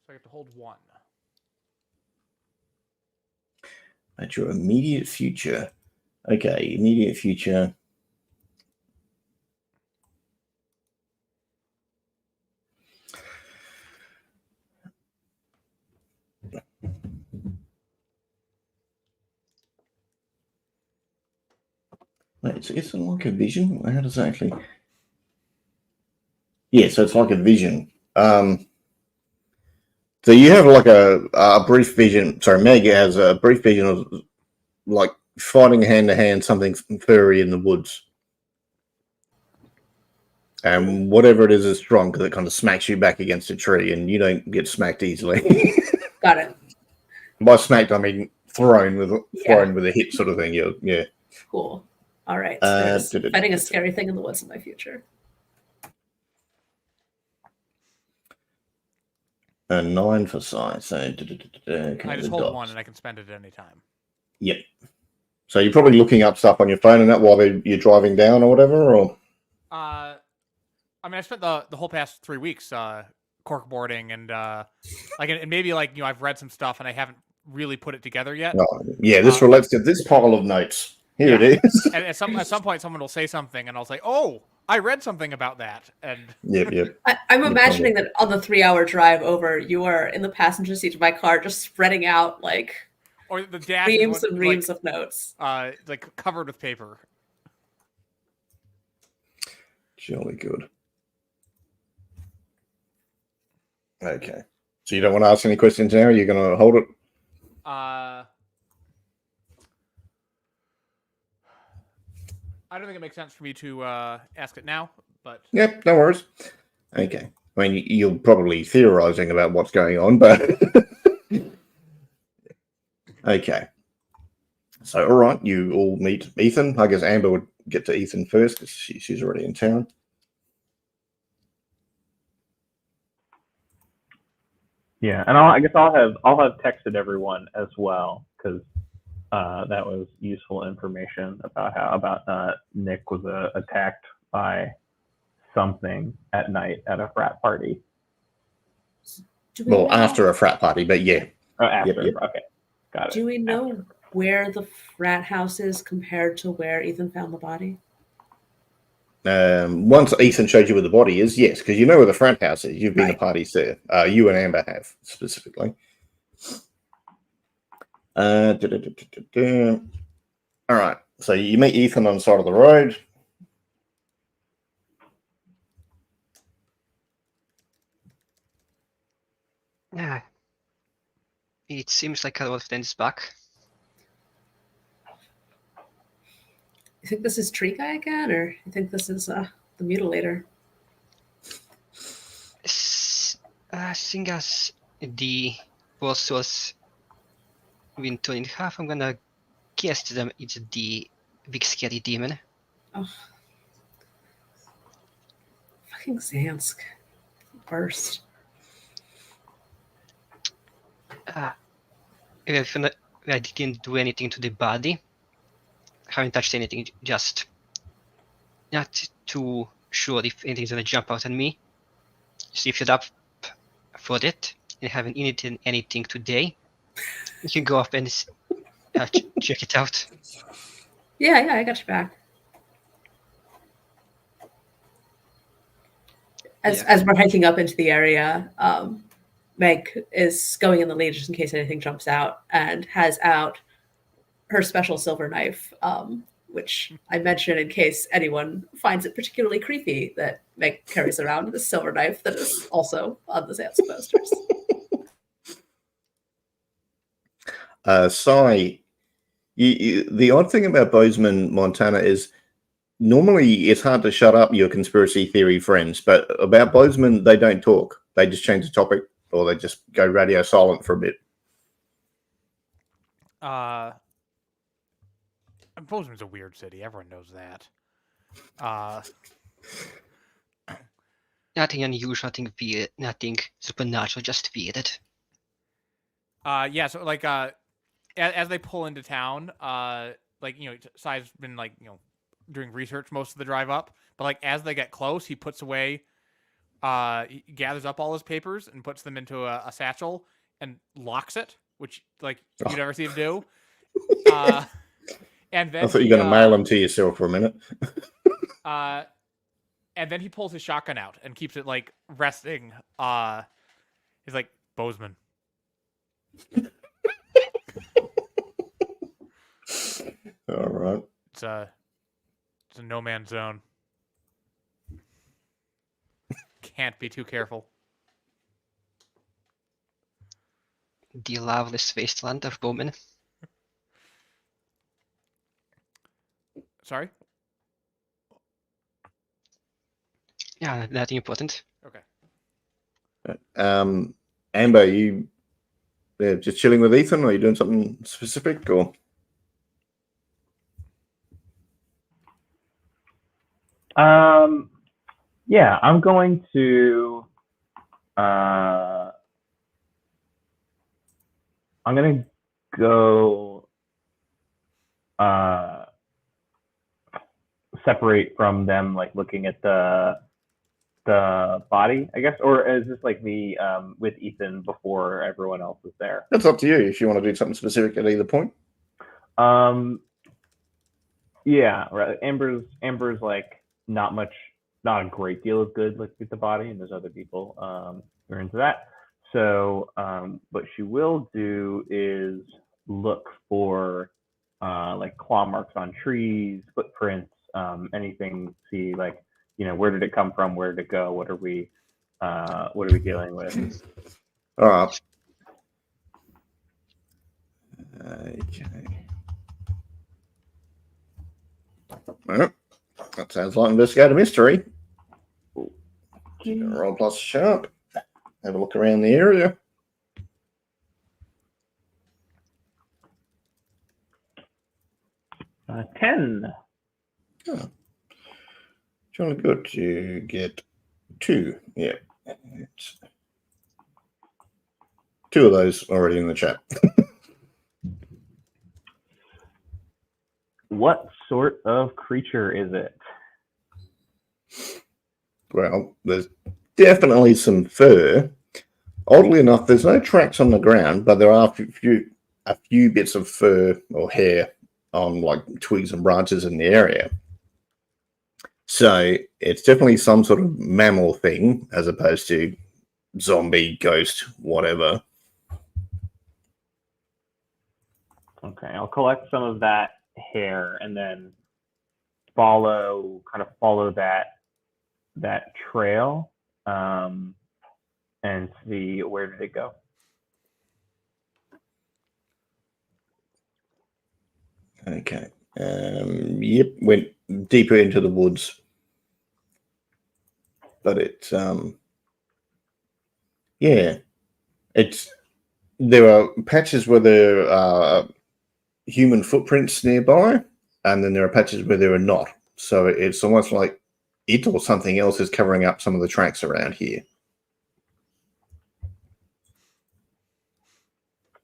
I get to hold 1. at your immediate future. Okay, immediate future. Wait, it's like a vision? How does that actually... Yeah, so it's like a vision. So you have like a brief vision. Sorry, Meg has a brief vision of like fighting hand to hand something furry in the woods. And whatever it is strong because it kind of smacks you back against a tree and you don't get smacked easily. Got it. By smacked, I mean thrown with a hit sort of thing. Yeah. Cool. All right. So there's fighting a scary thing in the woods in my future. A 9 for size. So I just hold 1 and I can spend it at any time. Yep. So you're probably looking up stuff on your phone and that while you're driving down or whatever, or? I mean, I spent the whole past 3 weeks corkboarding and and maybe I've read some stuff and I haven't really put it together yet. Oh, yeah, this relates to this pile of notes. Here it is. And at some point, someone will say something, and I'll say, "Oh, I read something about that." And Yep. I'm imagining that on the 3-hour drive over, you are in the passenger seat of my car, just spreading out or the dash reams and reams of notes. covered with paper. Jolly good. Okay. So you don't want to ask any questions now? You're going to hold it? I don't think it makes sense for me to ask it now, but Yep, no worries. Okay. I mean, you're probably theorizing about what's going on, but okay. So, all right, you all meet Ethan. I guess Amber would get to Ethan first because she's already in town. Yeah, and I guess I'll have texted everyone as well because that was useful information about Nick was attacked by something at night at a frat party. Well, after a frat party, but yeah. Oh, after. Yep. Okay, got it. Do we know where the frat house is compared to where Ethan found the body? Once Ethan showed you where the body is, yes, because you know where the front house is. You've been to parties there. You and Amber have specifically. All right. So you meet Ethan on the side of the road. Yeah. It seems like a lot of things back. You think this is Tree Guy again, or you think this is the Mutilator? Seeing as the boss was been torn in half, I'm gonna guess to them it's the big scary demon. Oh, fucking Zansk. Burst. If I didn't do anything to the body, haven't touched anything, just not too sure if anything's gonna jump out at me. So if you're up for it and haven't eaten anything today, you can go up and check it out. Yeah, I got your back. As we're hiking up into the area, Meg is going in the lead just in case anything jumps out, and has out her special silver knife, which I mention in case anyone finds it particularly creepy that Meg carries around this silver knife that is also on the Zansk posters. Sai, the odd thing about Bozeman, Montana is normally it's hard to shut up your conspiracy theory friends, but about Bozeman, they don't talk. They just change the topic or they just go radio silent for a bit. Bozeman's a weird city. Everyone knows that. Nothing unusual, nothing weird, nothing supernatural, just weird. Yeah. So like, as they pull into town, like Sai's been doing research most of the drive up, but like as they get close, he puts away, he gathers up all his papers and puts them into a satchel and locks it, which like you never see him do. And then I thought you were going to mail them to yourself for a minute. And then he pulls his shotgun out and keeps it like resting. He's like, Bozeman. All right. It's a no man's zone. Can't be too careful. The loveless wasteland of Bowman. Sorry? Yeah, nothing important. Okay. Amber, you just chilling with Ethan, or are you doing something specific, or? Yeah, I'm going to. I'm gonna go separate from them, like looking at the body, I guess, or is this like me with Ethan before everyone else is there? That's up to you if you want to do something specific at either point. Yeah, right. Amber's like not a great deal of good like with the body, and there's other people who are into that. So what she will do is look for like claw marks on trees, footprints, anything, see like where did it come from? Where did it go? What are we dealing with? All right. Okay. Well, that sounds like investigate a mystery. Roll plus sharp. Have a look around the area. 10. Oh. Jolly good. You get 2. Yeah. It's 2 of those already in the chat. What sort of creature is it? Well, there's definitely some fur. Oddly enough, there's no tracks on the ground, but there are a few bits of fur or hair on like twigs and branches in the area. So it's definitely some sort of mammal thing as opposed to zombie, ghost, whatever. Okay, I'll collect some of that hair and then follow that trail and see where did it go. Okay. Yep, went deeper into the woods. But it's yeah. There are patches where there are human footprints nearby, and then there are patches where there are not. So it's almost like it or something else is covering up some of the tracks around here.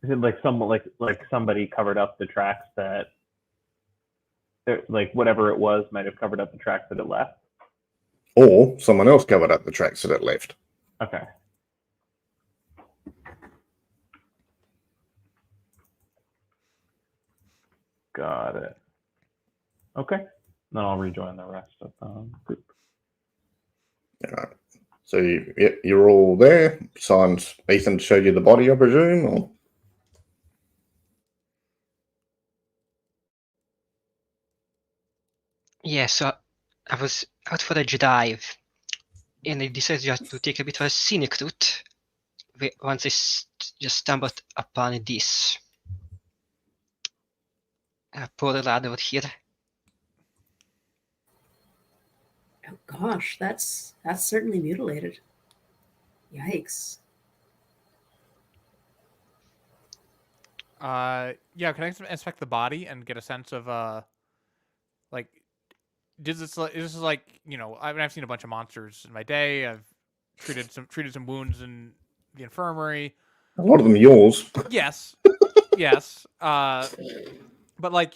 Is it like somebody covered up the tracks that, like whatever it was, might have covered up the tracks that it left? Or someone else covered up the tracks that it left. Okay. Got it. Okay. Then I'll rejoin the rest of the group. All right. So you're all there. Ethan showed you the body, I presume, or? Yeah, so I was out for a dive, and I decided just to take a bit of a scenic route. Once I just stumbled upon this. Poor lad over here. Oh gosh, that's certainly mutilated. Yikes. Yeah, can I inspect the body and get a sense of like, is this like, I mean, I've seen a bunch of monsters in my day. I've treated some wounds in the infirmary. A lot of them yours. Yes, yes. But like,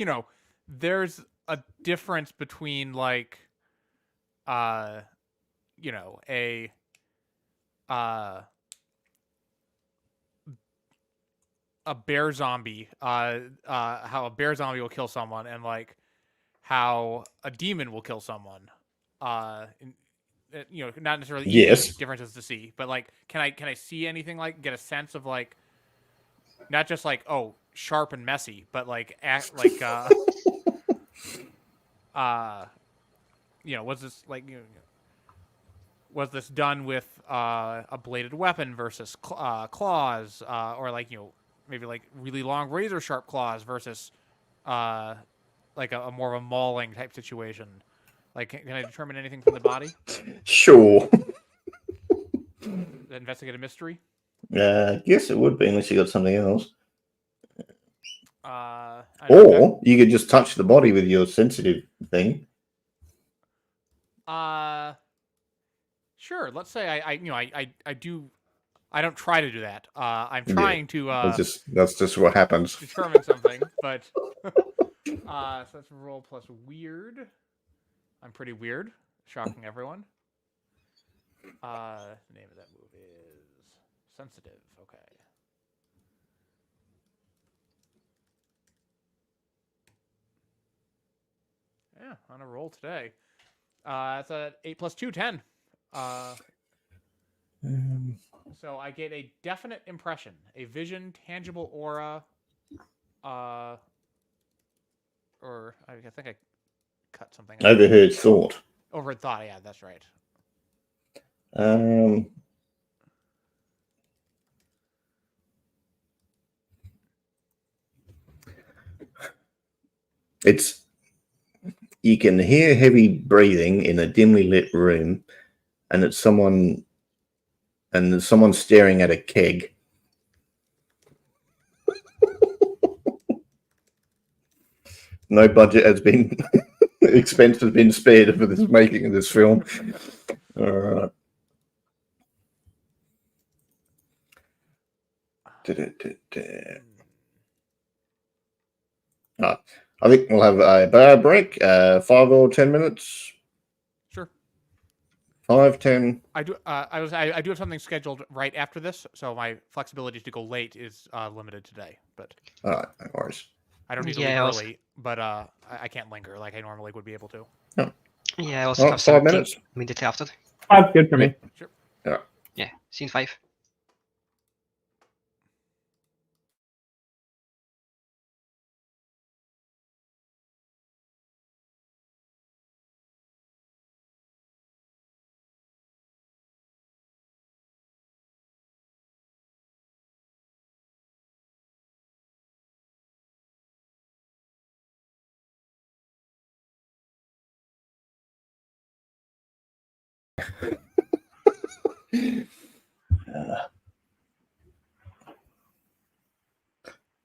there's a difference between like, a bear zombie, how a bear zombie will kill someone, and like how a demon will kill someone. Not necessarily easy Yes. differences to see, but like, can I see anything, like get a sense of like, not just like, oh, sharp and messy, but like act like was this like, was this done with a bladed weapon versus claws, or like, maybe like really long razor sharp claws versus like a more of a mauling type situation. Like, can I determine anything from the body? Sure. Investigate a mystery. Yes, it would be unless you got something else. Or you could just touch the body with your sensitive thing. Sure. Let's say I don't try to do that. I'm trying to that's just what happens. determine something, but so that's roll plus weird. I'm pretty weird, shocking everyone. The name of that move is sensitive. Okay. Yeah, on a roll today. It's a 8 plus 2, 10. So I get a definite impression, a vision, tangible aura, or I think I cut something out. Overheard thought. Over at Thought, yeah, that's right. It's you can hear heavy breathing in a dimly lit room, and it's someone staring at a keg. No budget has been expense has been spared for this making of this film. All right. I think we'll have a bar break, 5 or 10 minutes. Sure. 5, 10. I do have something scheduled right after this, so my flexibility to go late is limited today. But All right, no worries. I don't need to leave early, but I can't linger like I normally would be able to. Oh. Yeah, I also have 5 something minutes. immediately after. 5's good for me. Sure. Yeah. Yeah, scene 5.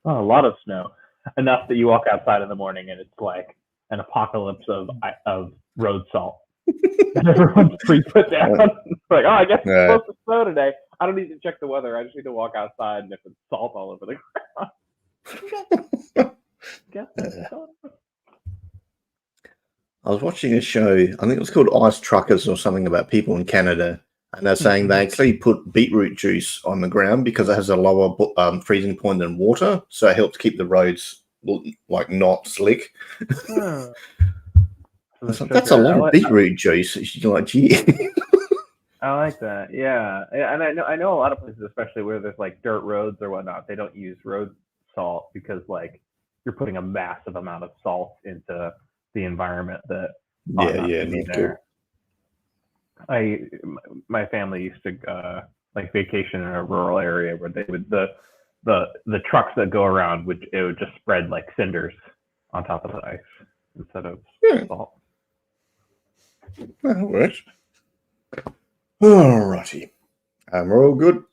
Oh, a lot of snow. Enough that you walk outside in the morning and it's like an apocalypse of road salt. And everyone's pre-put down. It's like, oh, I guess it's supposed to snow today. I don't need to check the weather. I just need to walk outside, and if it's salt all over the ground. I was watching a show, I think it was called Ice Truckers or something about people in Canada, and they're saying they actually put beetroot juice on the ground because it has a lower freezing point than water, so it helps keep the roads like not slick. That's a lot of beetroot juice. You're like, gee. I like that. Yeah, and I know a lot of places, especially where there's like dirt roads or whatnot, they don't use road salt because like you're putting a massive amount of salt into the environment that there. My family used to like vacation in a rural area where they would the trucks that go around would just spread like cinders on top of the ice instead of salt. That works. All righty. We're all good.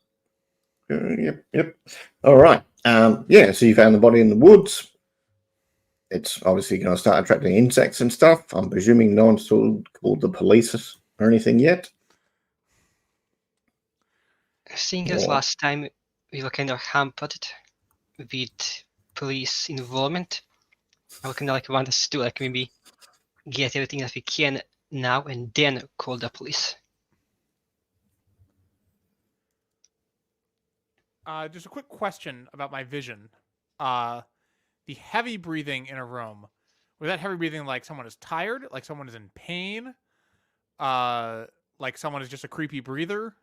Yep. All right. So you found the body in the woods. It's obviously going to start attracting insects and stuff. I'm presuming no one's called the police or anything yet. Seeing as last time we were kind of hampered with police involvement, I would kind of like want us to like maybe get everything that we can now and then call the police. Just a quick question about my vision. The heavy breathing in a room, was that heavy breathing like someone is tired, like someone is in pain, like someone is just a creepy breather,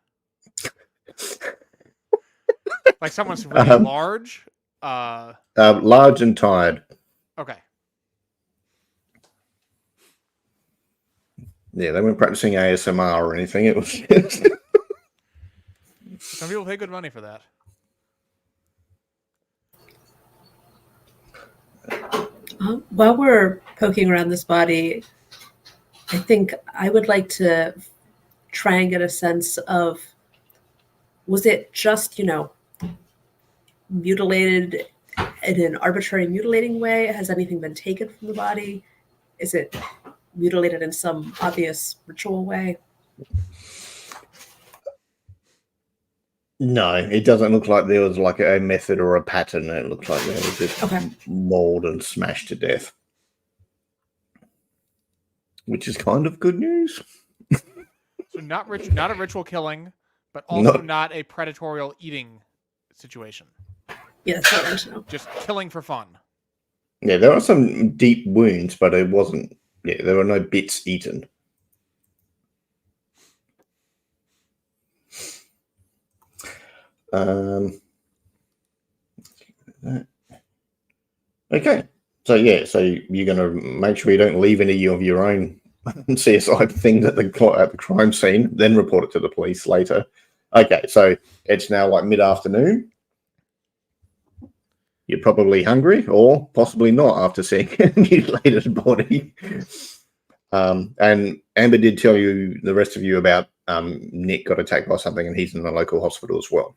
like someone's really large? Large and tired. Okay. Yeah, they weren't practicing ASMR or anything. It was. Some people pay good money for that. While we're poking around this body, I think I would like to try and get a sense of, was it just, mutilated in an arbitrary mutilating way? Has anything been taken from the body? Is it mutilated in some obvious ritual way? No, it doesn't look like there was like a method or a pattern. It looks like they were just mauled and smashed to death, which is kind of good news. So not a ritual killing, but also not a predatorial eating situation. Yeah, that's what I want to know. Just killing for fun. Yeah, there are some deep wounds, but it wasn't. Yeah, there were no bits eaten. Okay, so you're going to make sure you don't leave any of your own CSI thing at the crime scene, then report it to the police later. Okay, so it's now like mid-afternoon. You're probably hungry, or possibly not after seeing a mutilated body. And Amber did tell you, the rest of you, about Nick got attacked by something, and he's in the local hospital as well.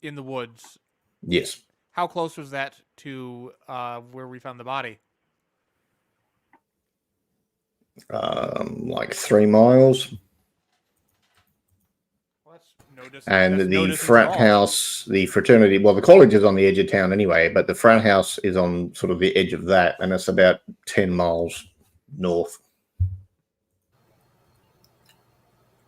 In the woods. Yes. How close was that to where we found the body? Like 3 miles. Well, that's And that's no the distance at frat all. house, the fraternity, well, the college is on the edge of town anyway, but the frat house is on sort of the edge of that, and it's about 10 miles north.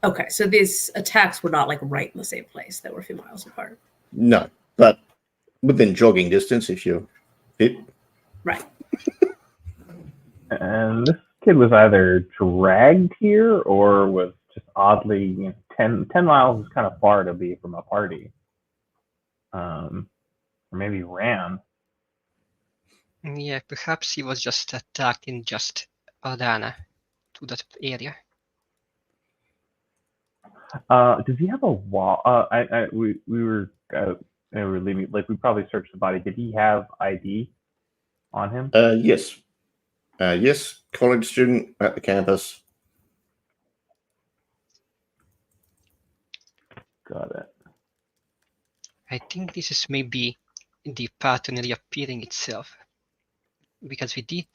Okay, so these attacks were not like right in the same place. They were a few miles apart. No, but within jogging distance if you're fit. Right. And this kid was either dragged here or was just oddly, 10 miles is kind of far to be from a party. Or maybe ran. Yeah, perhaps he was just attacked in just Ardana to that area. Does he have a wall? We were leaving. Like, we probably searched the body. Did he have ID on him? Yes. Yes, college student at the campus. Got it. I think this is maybe the pattern reappearing itself, because we did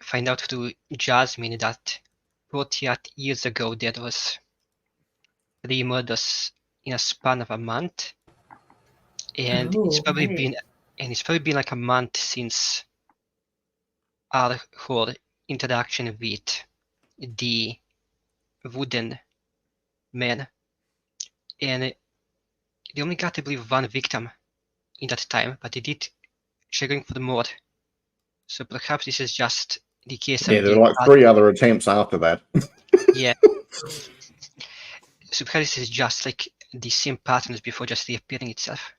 find out through Jasmine that 48 years ago there was 3 murders in a span of a month, and Oh, it's probably right. been like a month since our whole interaction with the wooden man, and they only got, I believe, 1 victim in that time, but they did checking for more. So perhaps this is just the case Yeah, of there the were like 3 other attempts after that. yeah. So perhaps this is just like the same pattern as before, just reappearing itself.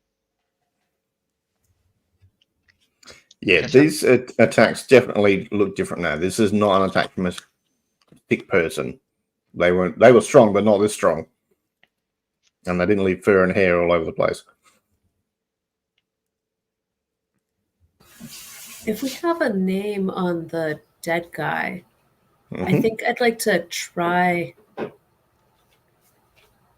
Yeah, Yes, these attacks definitely look different now. This is not an attack from a thick person. They were strong, but not this strong. And they didn't leave fur and hair all over the place. If we have a name on the dead guy, I Mhm. think I'd like to try.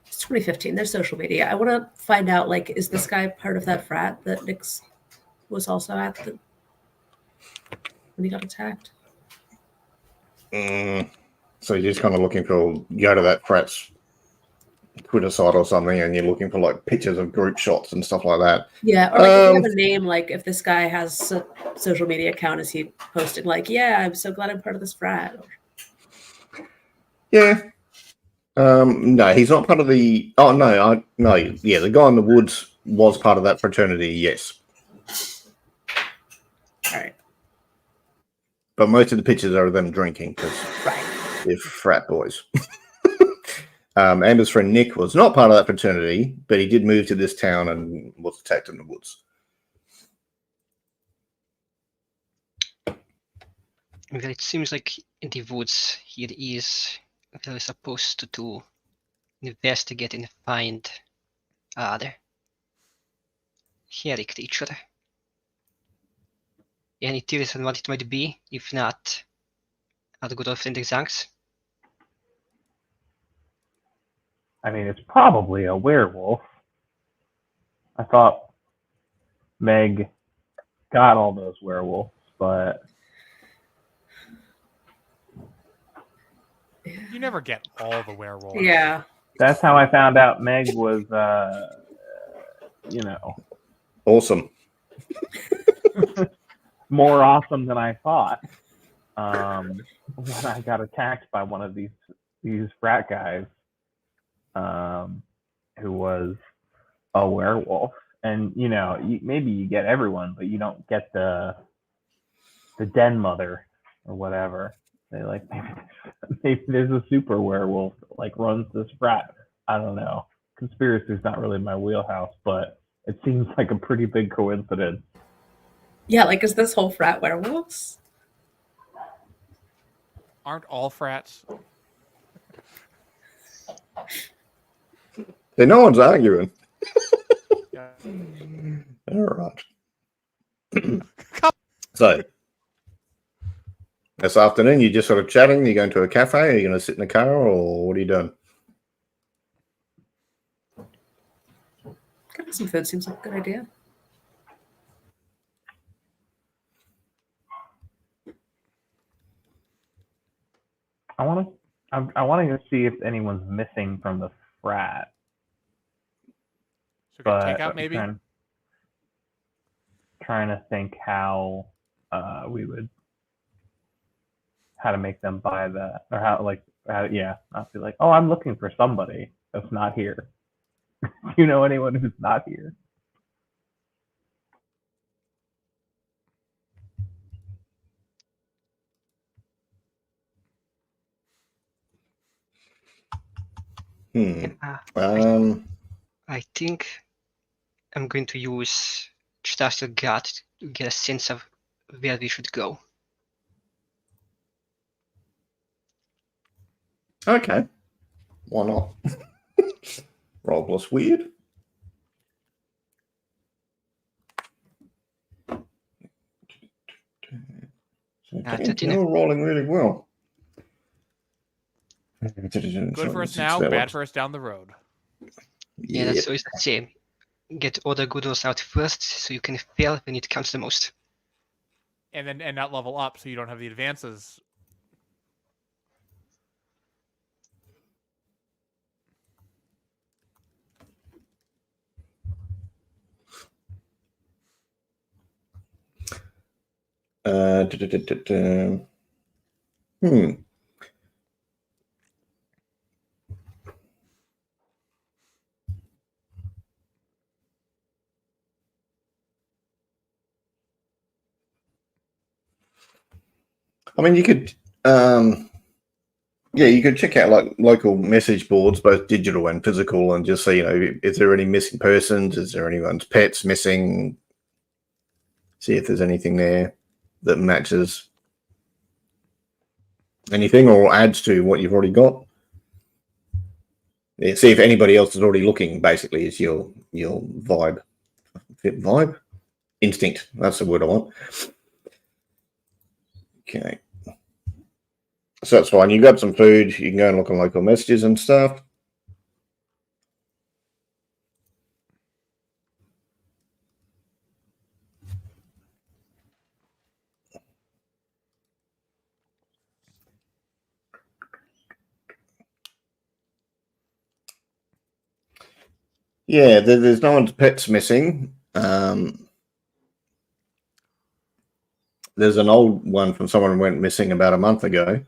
It's 2015. There's social media. I want to find out, like, is this guy part of that frat that Nick's was also at when he got attacked? So you're just kind of looking for, go to that frat's Twitter site or something, and you're looking for like pictures of group shots and stuff like that. Yeah, or like if you have a name, like if this guy has a social media account, is he posting like, "Yeah, I'm so glad I'm part of this frat"? Yeah. No, he's not part of the. Oh no, no. Yeah, the guy in the woods was part of that fraternity. Yes, All right, but most of the pictures are of them drinking because right. they're frat boys. Amber's friend Nick was not part of that fraternity, but he did move to this town and was attacked in the woods. Well, it seems like in the woods here is really supposed to investigate and find the hairy creature. Any theories on what it might be? If not, our good old friend Zanks? I mean, it's probably a werewolf. I thought Meg got all those werewolves, but You never get all the werewolves. Yeah, that's how I found out Meg was, Awesome. more awesome than I thought. When I got attacked by one of these frat guys, who was a werewolf, and maybe you get everyone, but you don't get the den mother or whatever. They like maybe there's a super werewolf that like runs this frat. I don't know. Conspiracy's not really my wheelhouse, but it seems like a pretty big coincidence. yeah. Like, is this whole frat werewolves? Aren't all frats? Then no one's arguing. Yeah. All right. So this afternoon, you're just sort of chatting. You're going to a cafe. Are you going to sit in the car, or what are you doing? Getting some food seems like a good idea. I want to see if anyone's missing from the frat. So But take out I'm maybe. trying to think how we would how to make them buy that, or how not be like, oh, I'm looking for somebody that's not here. Do you know anyone who's not here? I think I'm going to use just ask your gut to get a sense of where we should go. Okay. Why not? Roll plus weird. So you're rolling really well. Good for us now, bad for us down the road. Yeah, that's always the same. Get all the good rolls out first, so you can fail when it counts the most. And not level up, so you don't have the advances. I mean, you could, you could check out like local message boards, both digital and physical, and just see, is there any missing persons? Is there anyone's pets missing? See if there's anything there that matches anything or adds to what you've already got. Yeah, see if anybody else is already looking. Basically, is your vibe, instinct. That's the word I want. Okay. So that's fine. You got some food. You can go and look on local messages and stuff. Yeah, there's no one's pets missing. There's an old one from someone who went missing about a month ago.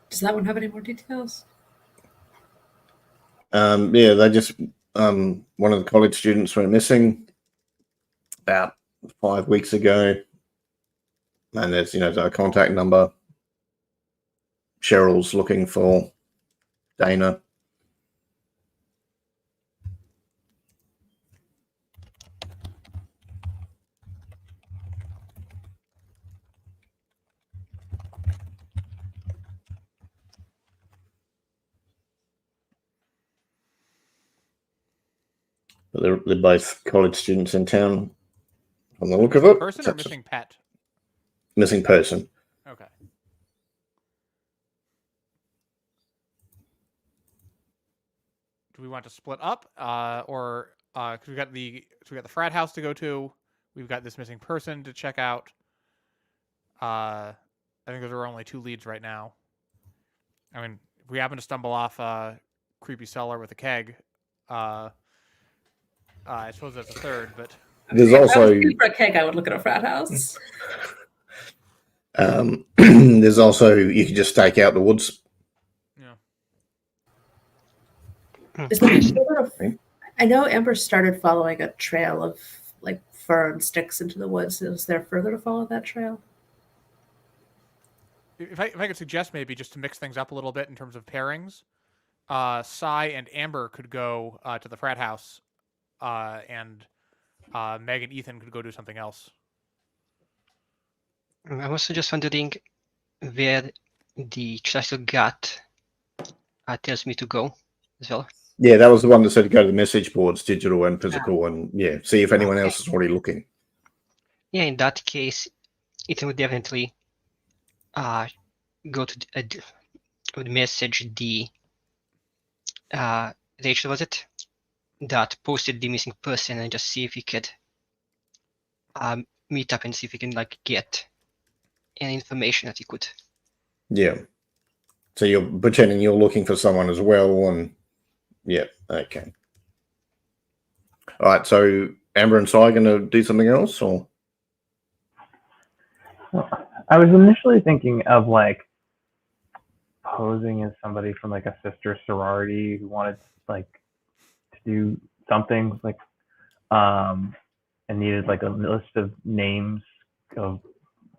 Does that one have any more details? Yeah, they just one of the college students went missing about 5 weeks ago, and there's a contact number. Cheryl's looking for Dana. But they're both college students in town. On the look of it, Person or missing pet? Missing person. Okay. Do we want to split up, or because we got the frat house to go to, we've got this missing person to check out. I think those are only 2 leads right now. I mean, if we happen to stumble off a creepy cellar with a keg, I suppose that's a third, but There's If I was also looking for a keg, I would look at a frat house. there's also, you can just stake out the woods. yeah. Is there sort of, I know Amber started following a trail of like fur and sticks into the woods. Is there further to follow that trail? If I could suggest maybe just to mix things up a little bit in terms of pairings, Sai and Amber could go to the frat house and Meg and Ethan could go do something else. I'm also just wondering where the Chrysler gut tells me to go as well. Yeah, that was the one that said go to the message boards, digital and physical, and see if anyone else is already looking. Yeah, in that case, it would definitely go to would message the Rachel, was it, that posted the missing person, and just see if we could meet up and see if we can get any information that we could. Yeah. So you're pretending you're looking for someone as well, and yeah, okay. All right. So Amber and Si are going to do something else, or? I was initially thinking of like posing as somebody from like a sister sorority who wanted like to do something like and needed like a list of names of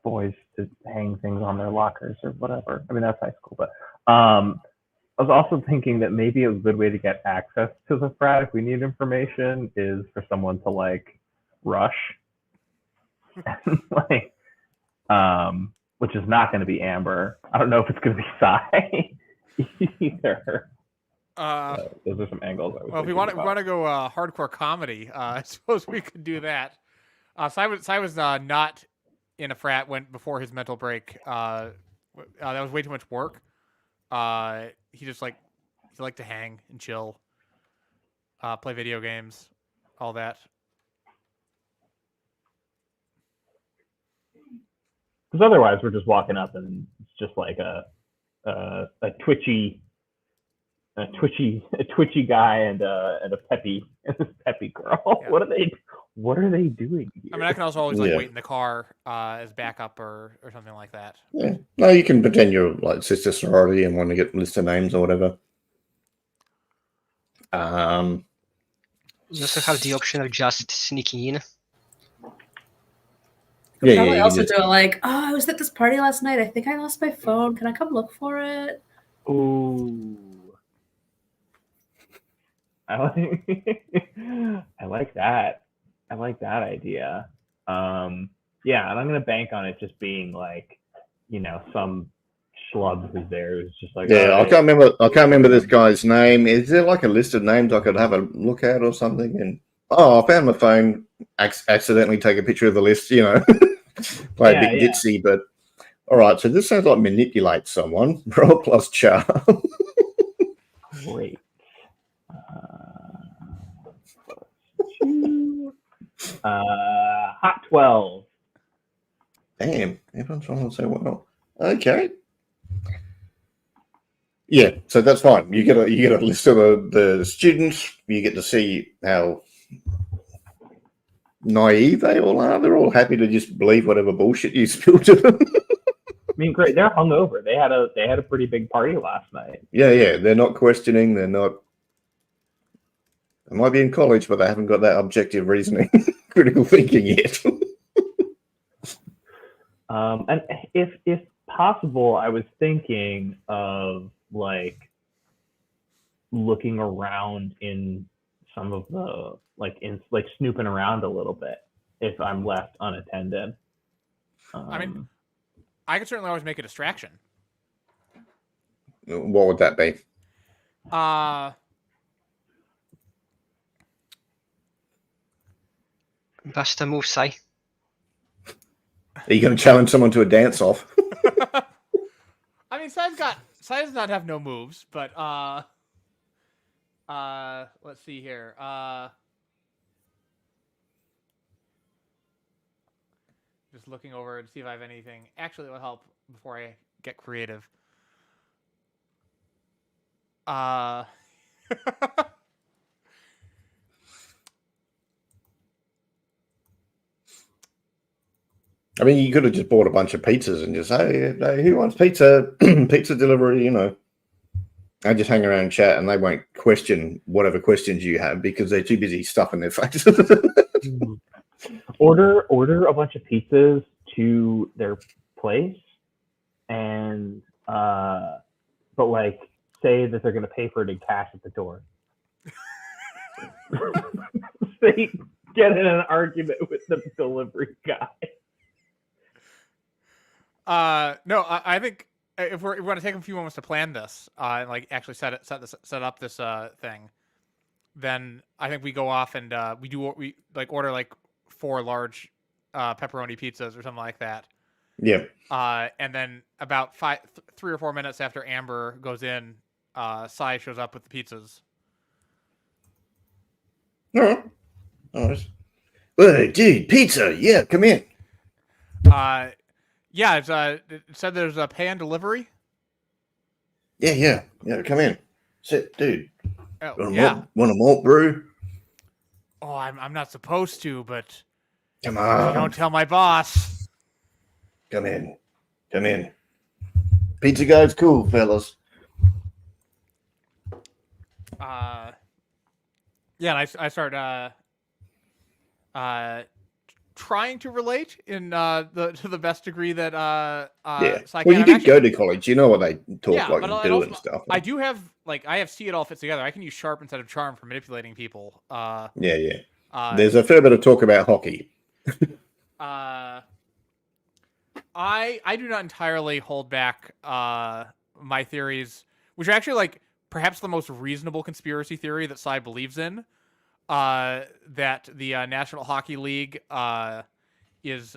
boys to hang things on their lockers or whatever. I mean that's high school, but I was also thinking that maybe a good way to get access to the frat if we need information is for someone to like rush like which is not going to be Amber. I don't know if it's going to be Sai either. Those are some angles. Well, if we want to go hardcore comedy, I suppose we could do that. Sai was not in a frat before his mental break. That was way too much work. He just liked to hang and chill, play video games, all that. Because otherwise, we're just walking up and it's just like a twitchy guy and a peppy girl. Yeah. What are they doing here? I mean, I can also always wait in the car as backup or something like that. Yeah. No, you can pretend you're like sister sorority and want to get a list of names or whatever. You also have the option of just sneaking in. You probably also do it like, oh, I was at this party last night. I think I lost my phone. Can I come look for it? Ooh. I like that. I like that idea. Yeah, and I'm gonna bank on it just being like, some schlub who's there who's just like, I can't remember this guy's name. Is there like a list of names I could have a look at or something? And I found my phone, accidentally take a picture of the list, play a bit ditzy, but all right, so this sounds like manipulate someone. Roll plus charm. Great. Hot 12. Damn, everyone's rolling so well. Okay. Yeah, so that's fine. You get a list of the students. You get to see how naive they all are. They're all happy to just believe whatever bullshit you spill to them. I mean, great. They're hungover. They had a pretty big party last night. Yeah. They're not questioning. They're not. They might be in college, but they haven't got that objective reasoning, critical thinking yet. And if possible, I was thinking of like looking around in some of the like snooping around a little bit if I'm left unattended. I mean, I could certainly always make a distraction. What would that be? Bust a move, Sai. Are you going to challenge someone to a dance off? I mean, Sai does not have no moves, but let's see here. Just looking over to see if I have anything. Actually, it will help before I get creative. I mean, you could have just bought a bunch of pizzas and just say, hey, who wants pizza? Pizza delivery, I just hang around and chat, and they won't question whatever questions you have because they're too busy stuffing their faces. Order a bunch of pizzas to their place, and but like say that they're going to pay for it in cash at the door. Say, get in an argument with the delivery guy. No, I think if we want to take a few moments to plan this and like actually set up this thing, then I think we go off and we like order like 4 large pepperoni pizzas or something like that. Yeah. And then about 3 or 4 minutes after Amber goes in, Sai shows up with the pizzas. All right. Whoa, dude, pizza. Yeah, come in. Yeah, it said there's a pay on delivery. Yeah, come in. Sit, dude. Oh, yeah. Want a malt brew? Oh, I'm not supposed to, but Come on. don't tell my boss. Come in. Pizza guy's cool, fellas. Yeah, and I start trying to relate in to the best degree that Yeah. so I Well, can. you did go to college. You know what they talk Yeah, like but and I do also- and stuff. I do have I have see it all fits together. I can use sharp instead of charm for manipulating people. Yeah. There's There's a fair bit of talk about hockey. I do not entirely hold back my theories, which are actually like perhaps the most reasonable conspiracy theory that Sai believes in. That the National Hockey League is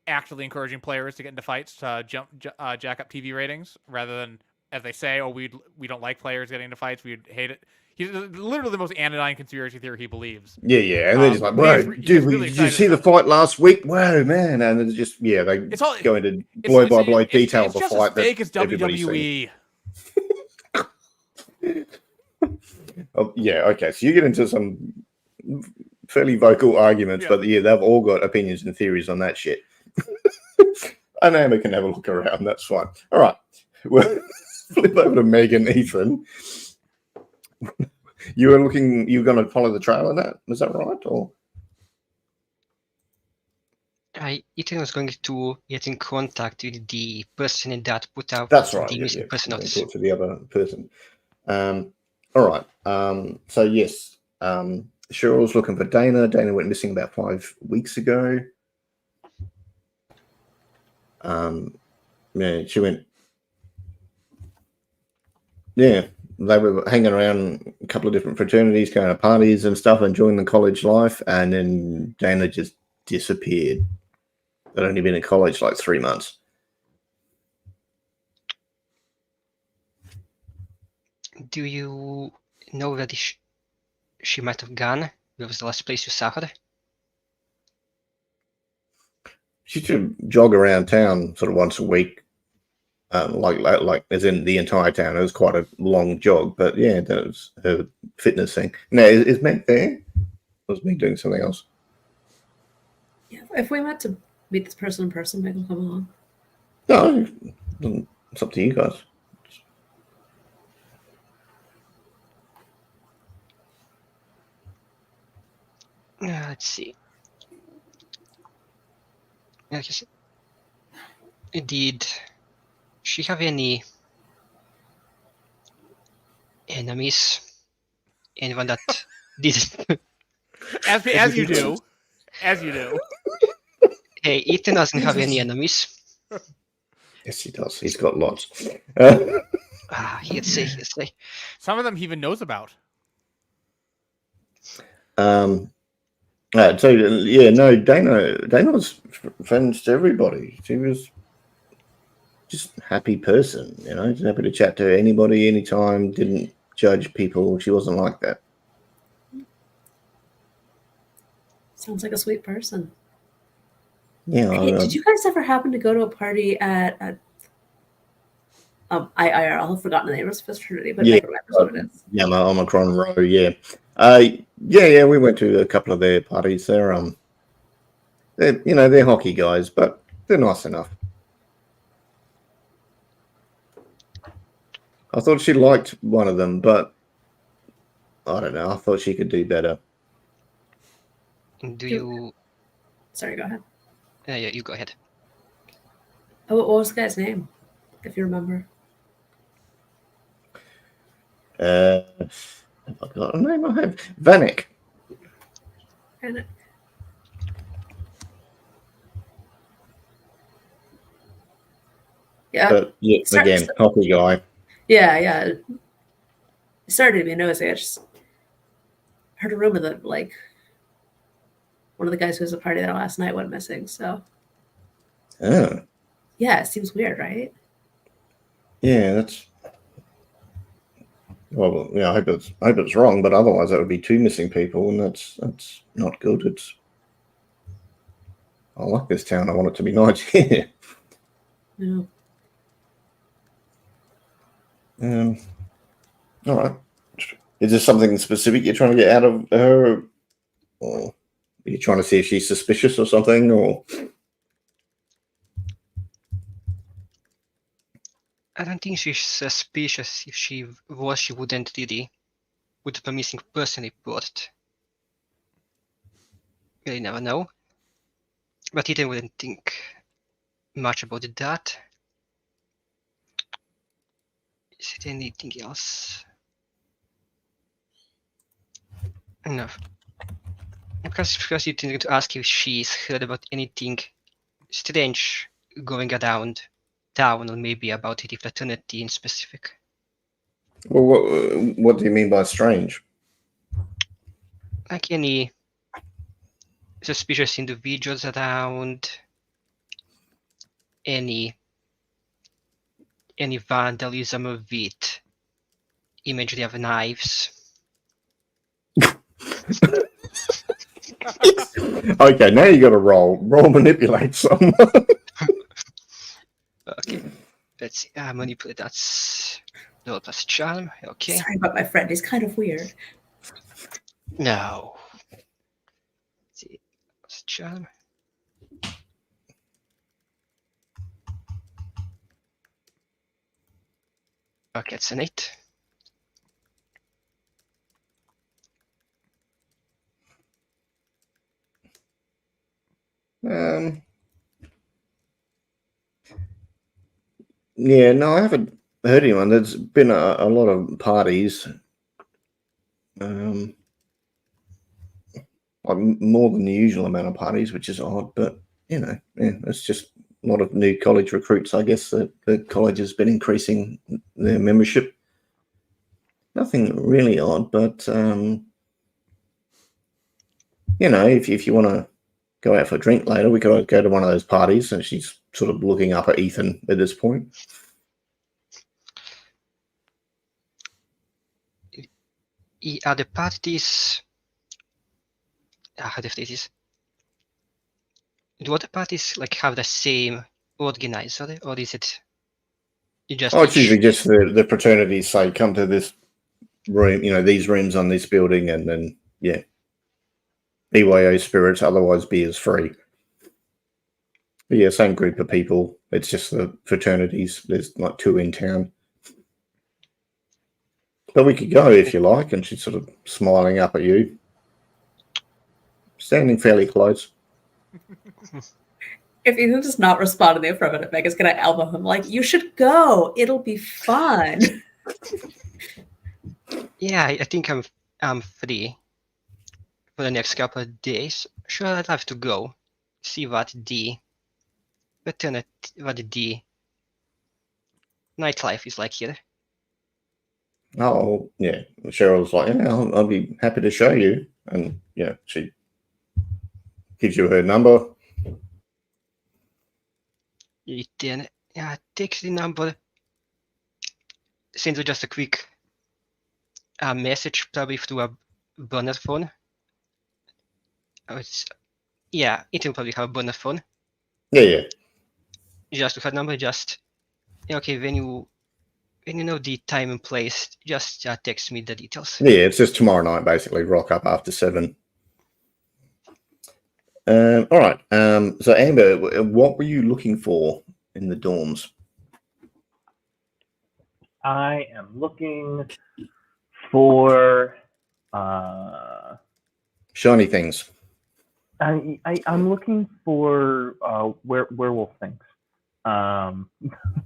actively encouraging players to get into fights to jack up TV ratings, rather than, as they say, oh, we don't like players getting into fights, we'd hate it. He's literally the most anodyne conspiracy theory he believes. Yeah, and they're just like, but whoa, he's dude, really did you excited see the about fight last week? Whoa, man, and it's just they go into blow by blow detail of the just fight. as fake as everybody's seen. WWE. Oh, yeah, okay, so you get into some fairly vocal arguments, but they've all got opinions and theories on that shit. And Amber can have a look around. That's fine. All right, we'll flip over to Meg and Ethan. You're going to follow the trail on that? Is that right? Or Ethan was going to get in contact with the person that put out that's right. the missing person We're going notice. to talk to the other person. All right. So yes, Cheryl's looking for Dana. Dana went missing about 5 weeks ago. Yeah, she went. Yeah, they were hanging around a couple of different fraternities, going to parties and stuff, enjoying the college life, and then Dana just disappeared. They'd only been in college like 3 months. Do you know where she might have gone? Where was the last place you saw her? She should jog around town sort of once a week, like as in the entire town. It was quite a long jog, but yeah, that was her fitness thing. Now, is Meg there? Or was Meg doing something else? Yeah, if we meant to meet this person in person, Meg will come along. No, it's up to you guys. Let's see. Did she have any enemies? Anyone that didn't? As you do. As you do. Hey, Ethan doesn't have any enemies. Yes, he does. He's got lots. He'd say. Some of them he even knows about. So yeah, no, Dana was friends to everybody. She was just a happy person, just happy to chat to anybody, anytime, didn't judge people. She wasn't like that. Sounds like a sweet person. Yeah. Hey, did you guys ever happen to go to a party at I'll have forgotten the name of this fraternity, but Yeah, Meg remembers what it is. Yeah, Omicron Row, yeah. Yeah, we went to a couple of their parties. They're hockey guys, but they're nice enough. I thought she liked one of them, but I don't know. I thought she could do better. Do you? Sorry, go ahead. Yeah, you go ahead. Oh, what was the guy's name, if you remember? Have I got a name? I have Vanek. And yeah, But yeah, again, coffee guy. yeah. It started to be nosy. I just heard a rumor that like one of the guys who was at the party there last night went missing. So Oh, yeah, it seems weird, right? yeah, that's. Well, yeah, I hope it's wrong, but otherwise that would be 2 missing people, and that's not good. It's. I like this town. I want it to be nice. Yeah. Yeah. All right. Is there something specific you're trying to get out of her, or are you trying to see if she's suspicious or something, or? I don't think she's suspicious. If she was, she wouldn't really put up a missing person report. Really never know. But Ethan wouldn't think much about that. Is it anything else? No. Because you tend to ask if she's heard about anything strange going around town, or maybe about the fraternity in specific. Well, what do you mean by strange? Like any suspicious individuals around, any vandalism of it, imagery of knives. Okay, now you got to roll manipulate someone. Okay, let's see. Manipulate. That's roll plus charm. Okay. Sorry about my friend. He's kind of weird. No. Let's see. Plus charm. Okay, it's an 8. Yeah, no, I haven't heard anyone. There's been a lot of parties, like more than the usual amount of parties, which is odd. But yeah, it's just a lot of new college recruits. I guess that the college has been increasing their membership. Nothing really odd, but if you want to go out for a drink later, we could go to one of those parties. And she's sort of looking up at Ethan at this point. Are the parties? How do this? Do other parties like have the same organizer, or is it? You just. Oh, it's usually just the fraternities say, come to this room, these rooms on this building, and then, yeah. BYO spirits, otherwise beer's free. But yeah, same group of people. It's just the fraternities. There's like 2 in town. But we could go if you like. And she's sort of smiling up at you. Standing fairly close. If Ethan does not respond in the affirmative, Megan's gonna elbow him like, "You should go. It'll be fun." Yeah, I think I'm free for the next couple of days. Sure, I'd have to go see what the nightlife is like here. Oh, yeah. Cheryl's like, yeah, I'll be happy to show you. And, yeah, she gives you her number. Then, yeah, takes the number, sends her just a quick message, probably through a burner phone. Yeah, it will probably have a burner phone. Yeah. Just to her number, okay, when you know the time and place, just text me the details. Yeah, it's just tomorrow night, basically. Rock up after 7. All right. So, Amber, what were you looking for in the dorms? I am looking for Shiny things. I'm looking for werewolf things.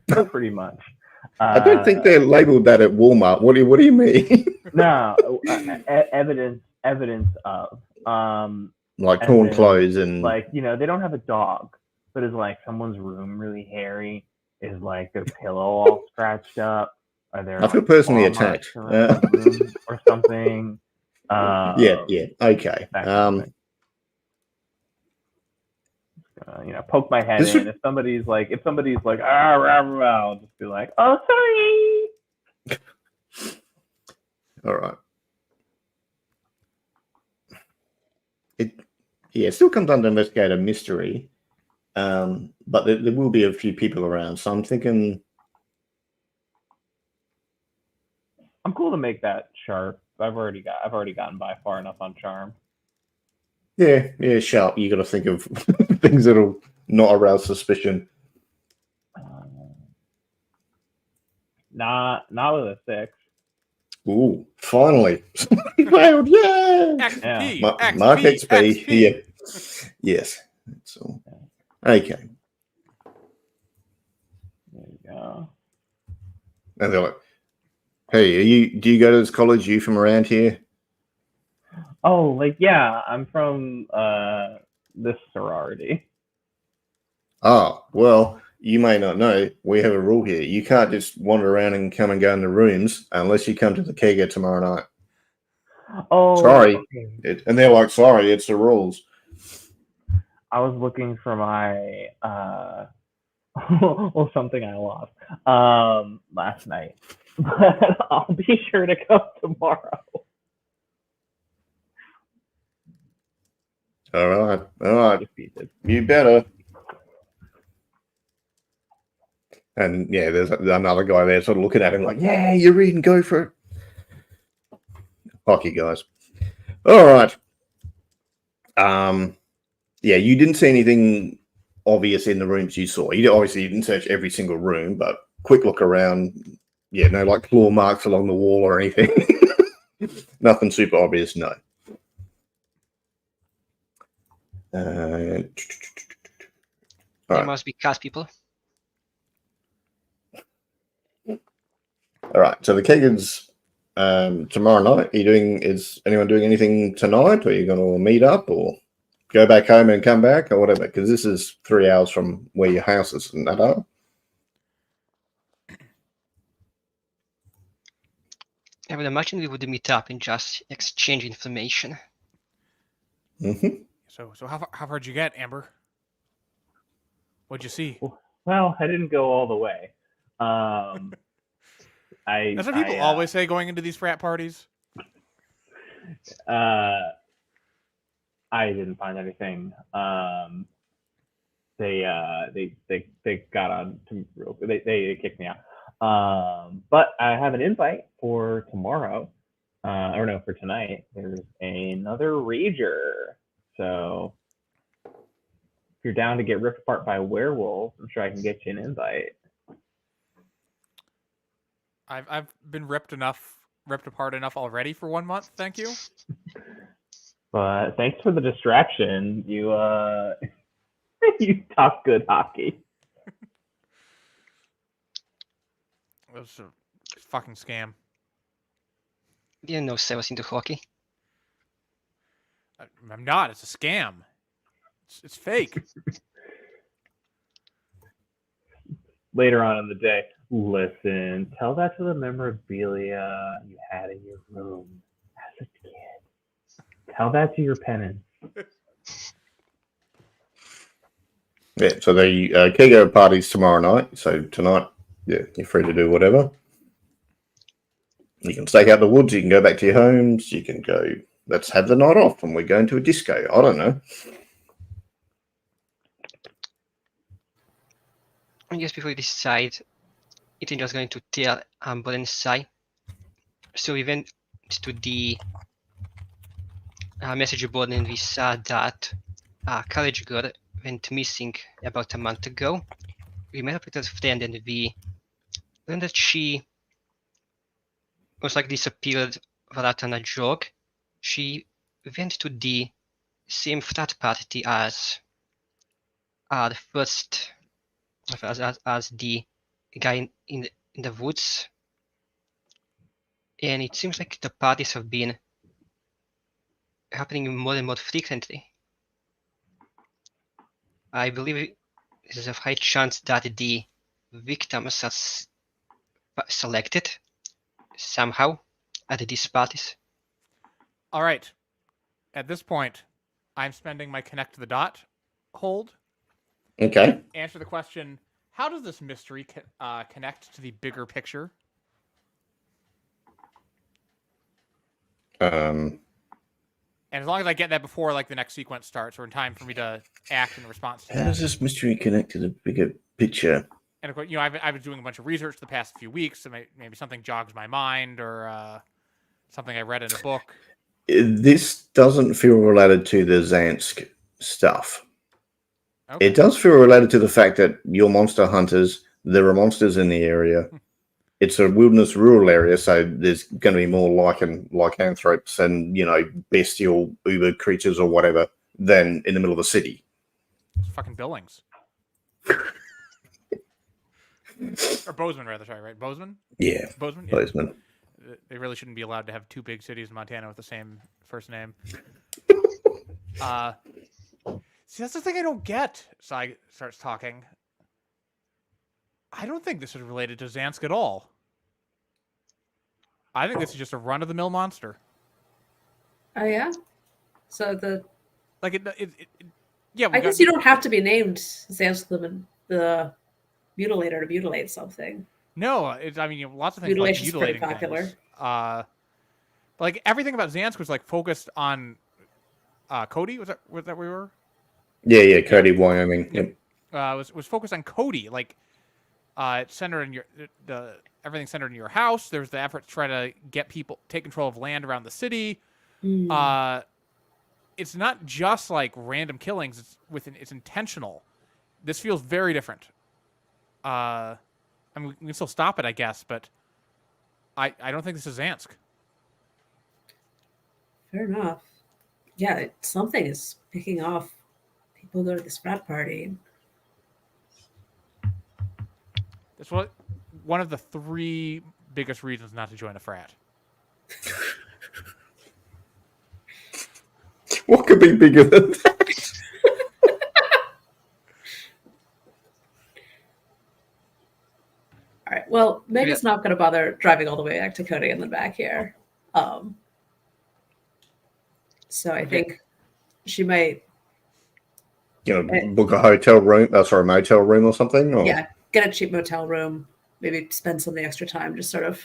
Pretty much. I don't think they're labeled that at Walmart. What do you mean? No, evidence of Like as torn in, clothes and like, you know, they don't have a dog, but is like someone's room really hairy? Is like their pillow all scratched up? Are there I feel like personally claw attacked. marks around the room or something? Yeah, okay. That kind of thing. You know, poke my head This in. would- If somebody's like, ah, rah, rah, I'll just be like, oh, sorry. All right. It still comes under investigator mystery, but there will be a few people around. So I'm thinking, I'm cool to make that sharp. I've already gotten by far enough on charm. yeah, sharp. You got to think of things that'll not arouse suspicion. Not with a 6. Ooh, finally failed! Yeah. XP, Mark XP, XP. XP. Yeah. Yes. That's all. Okay. There you go. And they're like, "Hey, do you go to this college? Are you from around here?" Oh, like, yeah, I'm from this sorority. Oh, well, you may not know. We have a rule here. You can't just wander around and come and go in the rooms unless you come to the kegger tomorrow night. Oh, Sorry. okay. And they're like, sorry, it's the rules. I was looking for my well, something I lost last night, but I'll be sure to come tomorrow. All right. Defeated. You better. And yeah, there's another guy there sort of looking at him like, yeah, you're reading, go for it. Hockey guys. All right. Yeah, you didn't see anything obvious in the rooms you saw. You didn't search every single room, but quick look around. Yeah, no like claw marks along the wall or anything. Nothing super obvious, no. There Right. must be cat people. All right. So the keggers tomorrow night. Is anyone doing anything tonight? Or are you going to meet up or go back home and come back or whatever? Because this is 3 hours from where your house is, and that are. I would imagine we would meet up and just exchange information. Mm-hmm. So how far'd you get, Amber? What'd you see? Well, I didn't go all the way. That's what people always say going into these frat parties. I didn't find anything. They got on to real. They kicked me out. But I have an invite for tomorrow. Or no, for tonight. There's another rager. So if you're down to get ripped apart by werewolves, I'm sure I can get you an invite. I've been ripped apart enough already for 1 month. Thank you. But thanks for the distraction. You you talk good hockey. It was a fucking scam. Didn't know Seth was into hockey. I'm not. It's a scam. It's fake. Later on in the day, listen, tell that to the memorabilia you had in your room as a kid. Tell that to your penance. Yeah. So the kegger party's tomorrow night. So tonight, yeah, you're free to do whatever. You can stake out the woods. You can go back to your homes. You can go. Let's have the night off, and we're going to a disco. I don't know. And just before we decide, Ethan just going to tell Amber and Sai. So we went to the message board and we saw that a college girl went missing about a month ago. We met up with her friend and we learned that she was like disappeared without a joke. She went to the same frat party as the first as the guy in in the woods, and it seems like the parties have been happening more and more frequently. I believe there's a high chance that the victims are selected somehow at these parties. All right. At this point, I'm spending my connect to the dot hold. Okay. Answer the question: how does this mystery connect to the bigger picture? Um, And as long as I get that before like the next sequence starts, or in time for me to act in response to how that. does this mystery connect to the bigger picture? And of course, I've been doing a bunch of research the past few weeks, so maybe something jogs my mind, or something I read in a book. This doesn't feel related to the Zansk stuff. Okay. It does feel related to the fact that you're monster hunters. There are monsters in the area. It's a wilderness rural area, so there's going to be more lycanthropes and bestial uber creatures or whatever than in the middle of a city. It's fucking Billings. Or Bozeman, rather. Sorry, right? Bozeman? Yeah, Bozeman? Yeah. Bozeman. They really shouldn't be allowed to have two big cities in Montana with the same first name. See, that's the thing I don't get. Sai starts talking. I don't think this is related to Zansk at all. I think this is just a run-of-the-mill monster. Oh yeah. So yeah. I guess you don't have to be named Zansk the mutilator to mutilate something. No, lots of things like Mutilation's pretty mutilating popular. things. Like everything about Zansk was like focused on Cody. Was that where we were? Yeah, Cody, Wyoming. Yep. Was focused on Cody. Like it's centered in everything centered in your house. There's the effort to try to get people take control of land around the city. It's not just like random killings. It's intentional. This feels very different. We can still stop it, I guess, but I don't think this is Zansk. Fair enough. Yeah, something is picking off people who go to this frat party. That's one of the 3 biggest reasons not to join a frat. What could be bigger than that? All right. Well, Meg is not going to bother driving all the way back to Cody and then back here. So I think she might, book a hotel room. Motel room or something. Or? yeah, get a cheap motel room. Maybe spend some of the extra time just sort of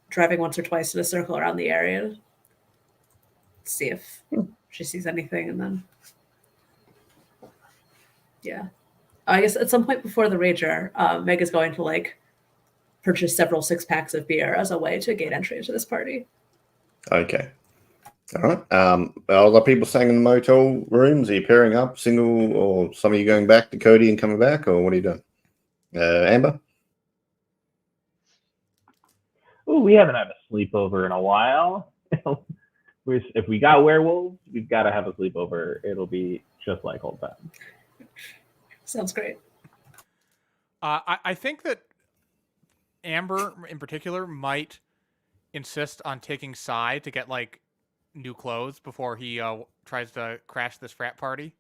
driving once or twice in a circle around the area. See if she sees anything, and then yeah. I guess at some point before the Rager, Meg is going to purchase several 6-packs of beer as a way to gain entry into this party. Okay. All right. Are other people staying in the motel rooms? Are you pairing up, single, or some of you going back to Cody and coming back, or what are you doing? Amber? Oh, we haven't had a sleepover in a while. If we got werewolves, we've got to have a sleepover. It'll be just like old times. Sounds great. I think that Amber, in particular, might insist on taking Sai to get new clothes before he tries to crash this frat party.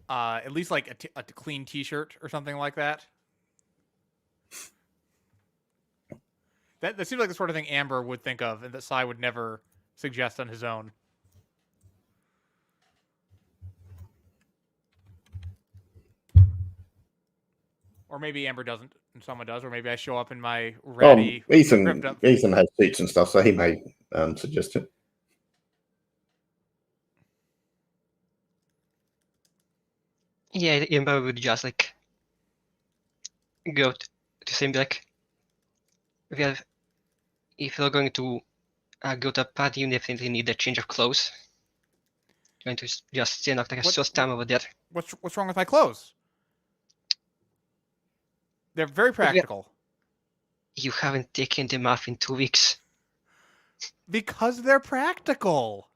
At least a clean T-shirt or something like that. That seems like the sort of thing Amber would think of, and that Sai would never suggest on his own. Or maybe Amber doesn't, and someone does, or maybe I show up in my ratty, ripped up. Ethan has seats and stuff, so he may suggest it. Yeah, Amber would just go to say well, if you're going to go to a party, you definitely need a change of clothes. You're going to just stand up a short time over there. What's wrong with my clothes? They're very practical. You haven't taken them off in 2 weeks. Because they're practical.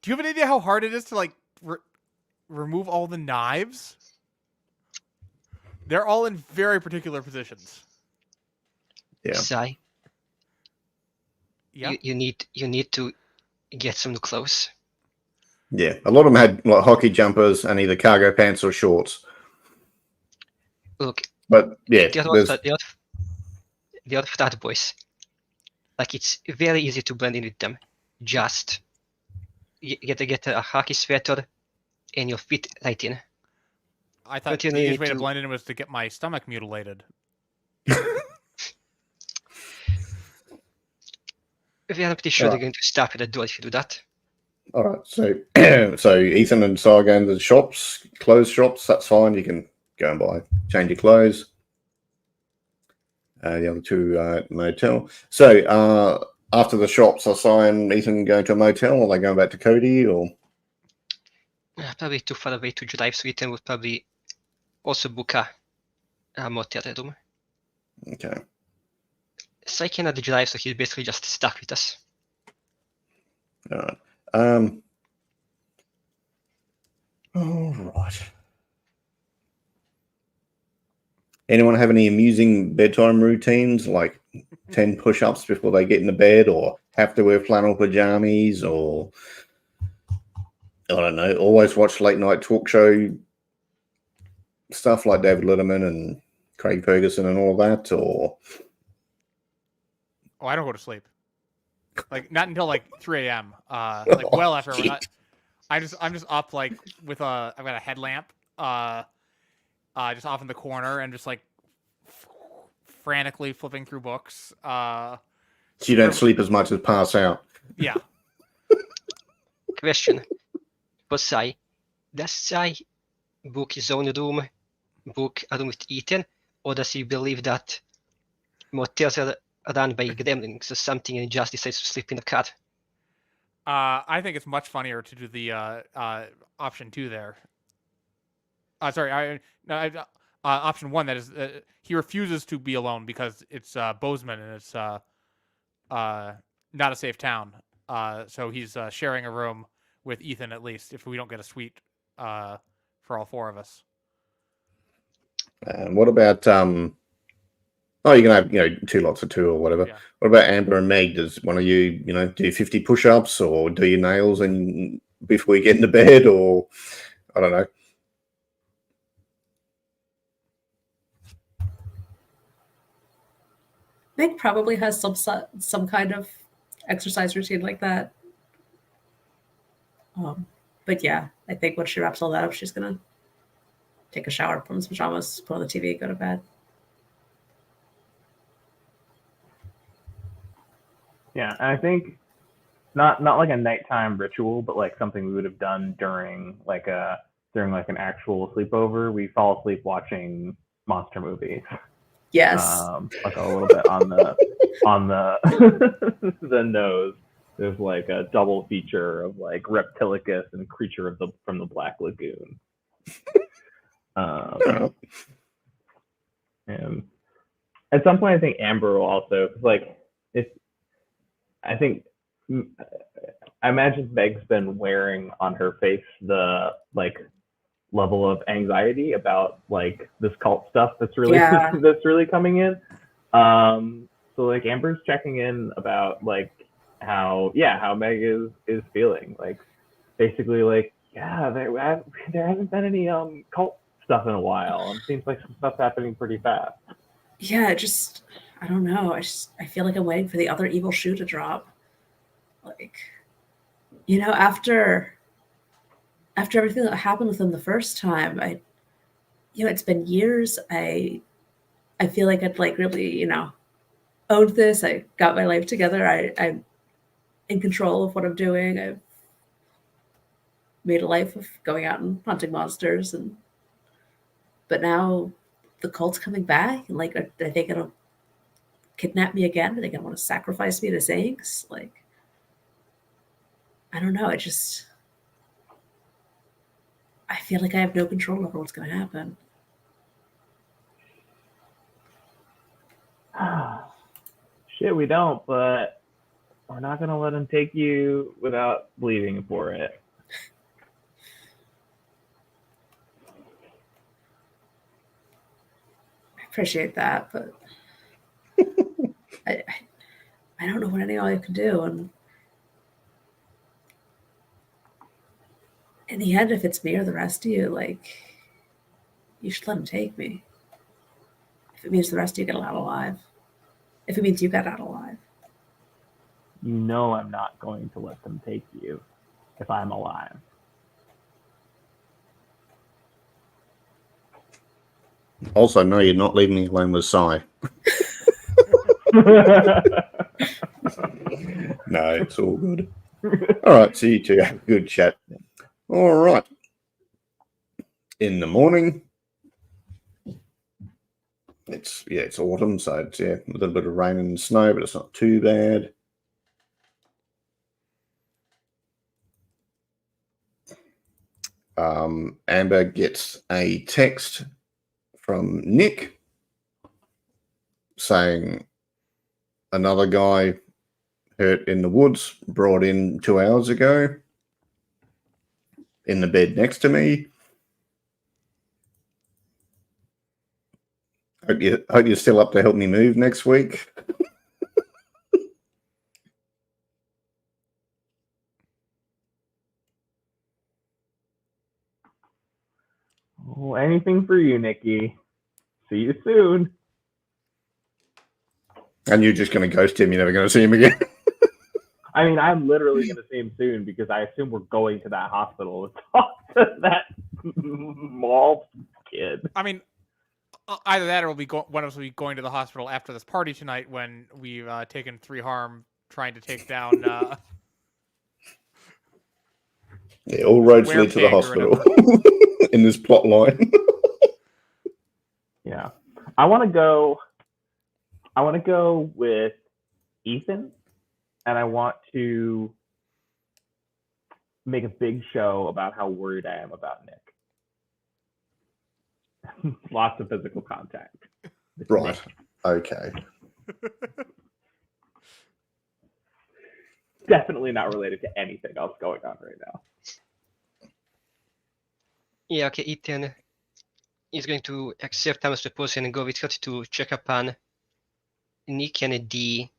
Do you have an idea how hard it is to remove all the knives? They're all in very particular positions. Yeah. Sai, Yeah. you need to get some new clothes. Yeah. A lot of them had like hockey jumpers and either cargo pants or shorts. Look, But yeah, the there's other frat boys, like it's very easy to blend in with them. Just you get a hockey sweater and you'll fit right in. I thought Don't you the easiest need way to to- blend in was to get my stomach mutilated. I'm pretty sure Alright. they're going to stop at the door if you do that. all right. So so Ethan and Sai go into the shops, clothes shops. That's fine. You can go and change your clothes. The other two motel. So after the shops, are Sai and Ethan going to a motel, or are they going back to Cody, or? Probably too far away to drive, so Ethan would probably also book a motel room. Okay. Sai cannot drive, so he's basically just stuck with us. All right. All right. Anyone have any amusing bedtime routines, like 10 push-ups before they get into bed, or have to wear flannel pajamas, or I don't know, always watch late night talk show stuff like David Letterman and Craig Ferguson and all that, or Oh, I don't go to sleep. Like not until like 3 a.m. Like well after I'm just up like with I've got a headlamp just off in the corner and just like frantically flipping through books. so you don't sleep as much as pass out. Yeah. Question for Sai. Does Sai book his own room, book a room with Ethan, or does he believe that motels are run by gremlins or something and he just decides to sleep in the car? I think it's much funnier to do the option 2 there. Option 1, that is, he refuses to be alone because it's Bozeman and it's not a safe town. So he's sharing a room with Ethan, at least, if we don't get a suite for all 4 of us. And what about you can have 2 lots of 2 or whatever. Yeah. What about Amber and Meg? Does one of you do 50 push-ups or do your nails and before you get into bed, or I don't know? Meg probably has some kind of exercise routine like that. But yeah, I think when she wraps all that up, she's gonna take a shower, put on some pajamas, put on the TV, go to bed. Yeah, I think not like a nighttime ritual, but like something we would have done during like an actual sleepover. We fall asleep watching monster movies. Yes. Like a little bit on the the nose. There's like a double feature of like Reptilicus and Creature from the Black Lagoon. And at some point, I think Amber will also like I imagine Meg's been wearing on her face the like level of anxiety about like this cult stuff that's really that's really coming in. So like Amber's checking in about like how Meg is feeling. Like basically like there hasn't been any cult stuff in a while, and it seems like some stuff's happening pretty fast. Yeah, I don't know. I feel like I'm waiting for the other evil shoe to drop. Like, after everything that happened with them the first time, it's been years. I feel like I'd like really, owned this. I got my life together. I'm in control of what I'm doing. I've made a life of going out and hunting monsters, but now the cult's coming back. And like, are they gonna kidnap me again? Are they gonna want to sacrifice me to Zanks? Like, I don't know. I feel like I have no control over what's going to happen. Shit, we don't, but we're not going to let him take you without bleeding for it. appreciate that, but I don't know what any of you can do. And in the end, if it's me or the rest of you, like, you should let him take me. If it means the rest of you get out alive. If it means you got out alive. You know I'm not going to let them take you if I'm alive. Also, no, you're not leaving me alone with Sai. No, it's all good. All right, so you two have a good chat. All right. In the morning, it's autumn, so it's a little bit of rain and snow, but it's not too bad. Amber gets a text from Nick saying another guy hurt in the woods, brought in 2 hours ago, in the bed next to me. Hope you're still up to help me move next week. Oh, anything for you, Nikki. See you soon. And you're just going to ghost him. You're never going to see him again. I mean, I'm literally going to see him soon because I assume we're going to that hospital to talk to that mall kid. I mean, either that or one of us will be going to the hospital after this party tonight when we've taken 3 harm trying to take down. Yeah, all roads lead to the hospital in this plot line. Yeah, I want to go with Ethan, and I want to make a big show about how worried I am about Nick. Lots of physical contact. Right. Okay. Definitely not related to anything else going on right now. Yeah, okay, Ethan is going to accept Thomas' proposal and go with Scott to check up on Nick and the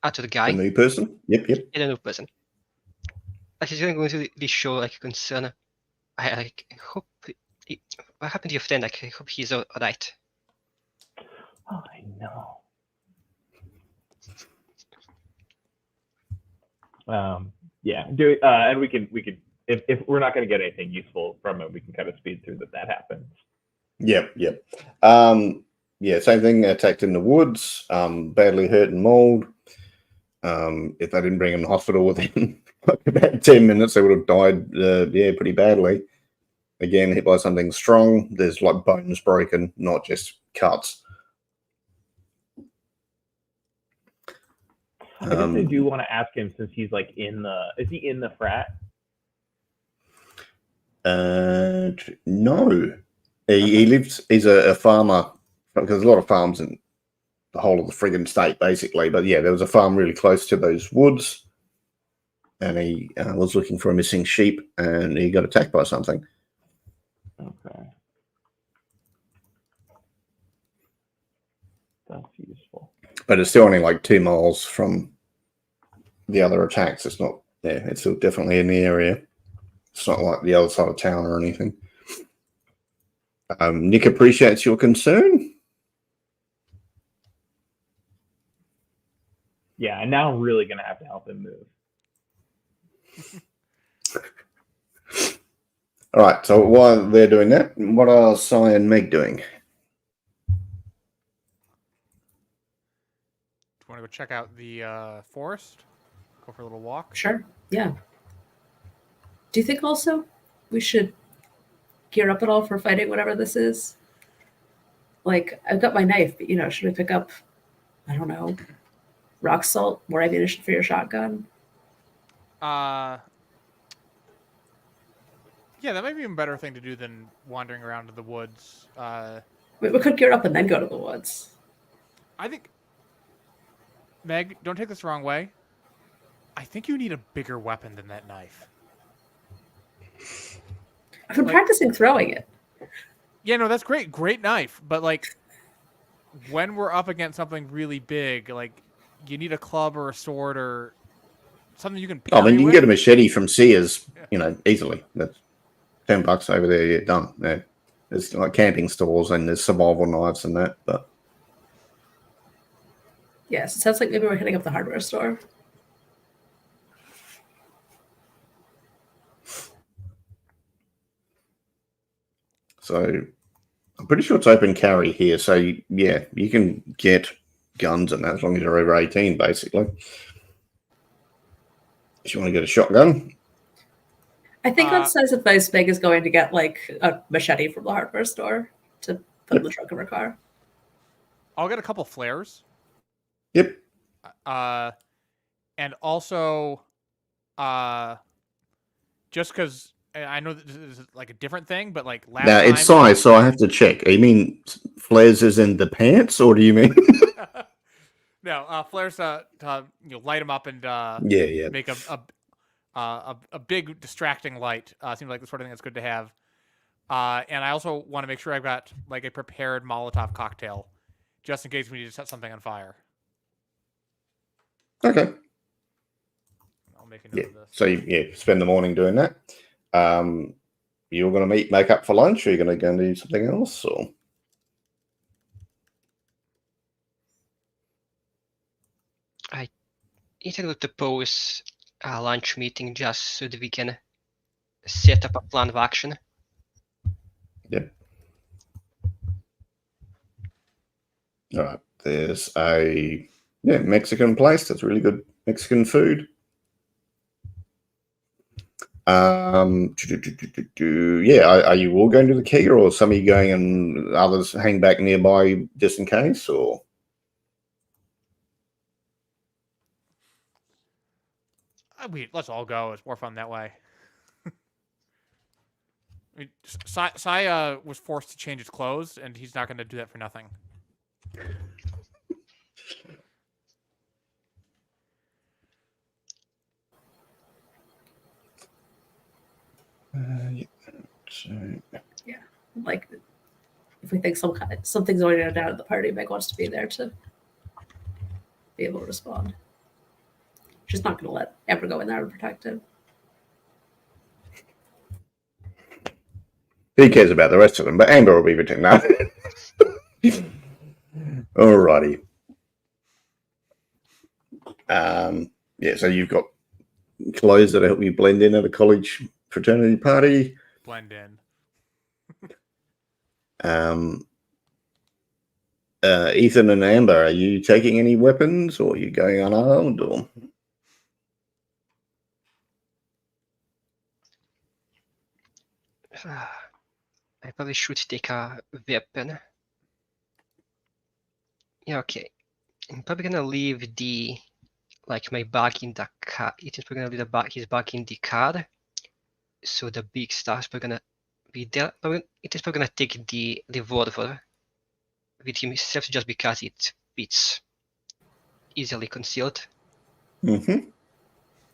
other guy. The new person? Yep. And a new person. Like, he's going to go into this show like concern. I hope. What happened to your friend? Like, I hope he's alright. Oh, I know. Yeah. And we could if we're not going to get anything useful from it, we can kind of speed through that happens. Yep. Yeah, same thing. Attacked in the woods, badly hurt and mauled. If they didn't bring him to hospital within like about 10 minutes, they would have died. Pretty badly. Again, hit by something strong. There's like bones broken, not just cuts. I guess I do want to ask him since he's like is he in the frat? No. He lives. He's a farmer because there's a lot of farms in the whole of the friggin' state, basically. But yeah, there was a farm really close to those woods, and he was looking for a missing sheep, and he got attacked by something. Okay, that's useful. But it's still only like 2 miles from the other attacks. It's not. Yeah, it's still definitely in the area. It's not like the other side of town or anything. Nick appreciates your concern. Yeah, and now I'm really going to have to help him move. All right, so while they're doing that, what are Sai and Meg doing? Do you want to go check out the forest? Go for a little walk? Sure. Yeah. Do you think also we should gear up at all for fighting whatever this is? Like, I've got my knife, but, should we pick up, I don't know, rock salt, more ammunition for your shotgun? Yeah, that might be a better thing to do than wandering around in the woods. We could gear up and then go to the woods. I think, Meg, don't take this the wrong way. I think you need a bigger weapon than that knife. I've been practicing throwing it. Yeah, no, that's great. Great knife. But, like, when we're up against something really big, like you need a club or a sword or something you can I mean, parry you can with. get a machete from Sears, Yeah. easily. That's $10 over there. You're done. Yeah. There's like camping stores and there's survival knives and that. But Yes, it sounds like maybe we're hitting up the hardware store. so I'm pretty sure it's open carry here. So yeah, you can get guns and that as long as you're over 18, basically. If you want to get a shotgun, I think on Size Advice, Meg is going to get like a machete from the hardware store to put in the trunk of her car. I'll get a couple flares. yep. And also, just because I know that this is like a different thing, but like last Now time, it's size, so I have to check. You mean flares is in the pants, or do you mean? no, flares to light them up and yeah. make a big distracting light. Seems like the sort of thing that's good to have. And I also want to make sure I've got like a prepared Molotov cocktail, just in case we need to set something on fire. Okay. I'll make a note of this. So you spend the morning doing that. You're going to make up for lunch, or you're going to go and do something else, or? I either to pose a lunch meeting just so that we can set up a plan of action. Yep. All right. There's a Mexican place that's really good Mexican food. Are you all going to the key, or some of you going and others hang back nearby just in case, or? Let's all go. It's more fun that way. I mean, Sai was forced to change his clothes, and he's not going to do that for nothing. Like, if we think something's going on down at the party, Meg wants to be there to be able to respond. She's not going to let Amber go in there unprotected. Who cares about the rest of them? But Amber will be returned now. Alrighty. So you've got clothes that help you blend in at a college fraternity party. Blend in. Ethan and Amber, are you taking any weapons, or are you going unarmed, or? I probably should take a weapon. Yeah, okay. I'm probably gonna leave my bag in the car. It is probably gonna leave his bag in the car. So the big stuff is probably gonna be there. It is probably gonna take the revolver with himself just because it fits easily concealed. Mm-hmm.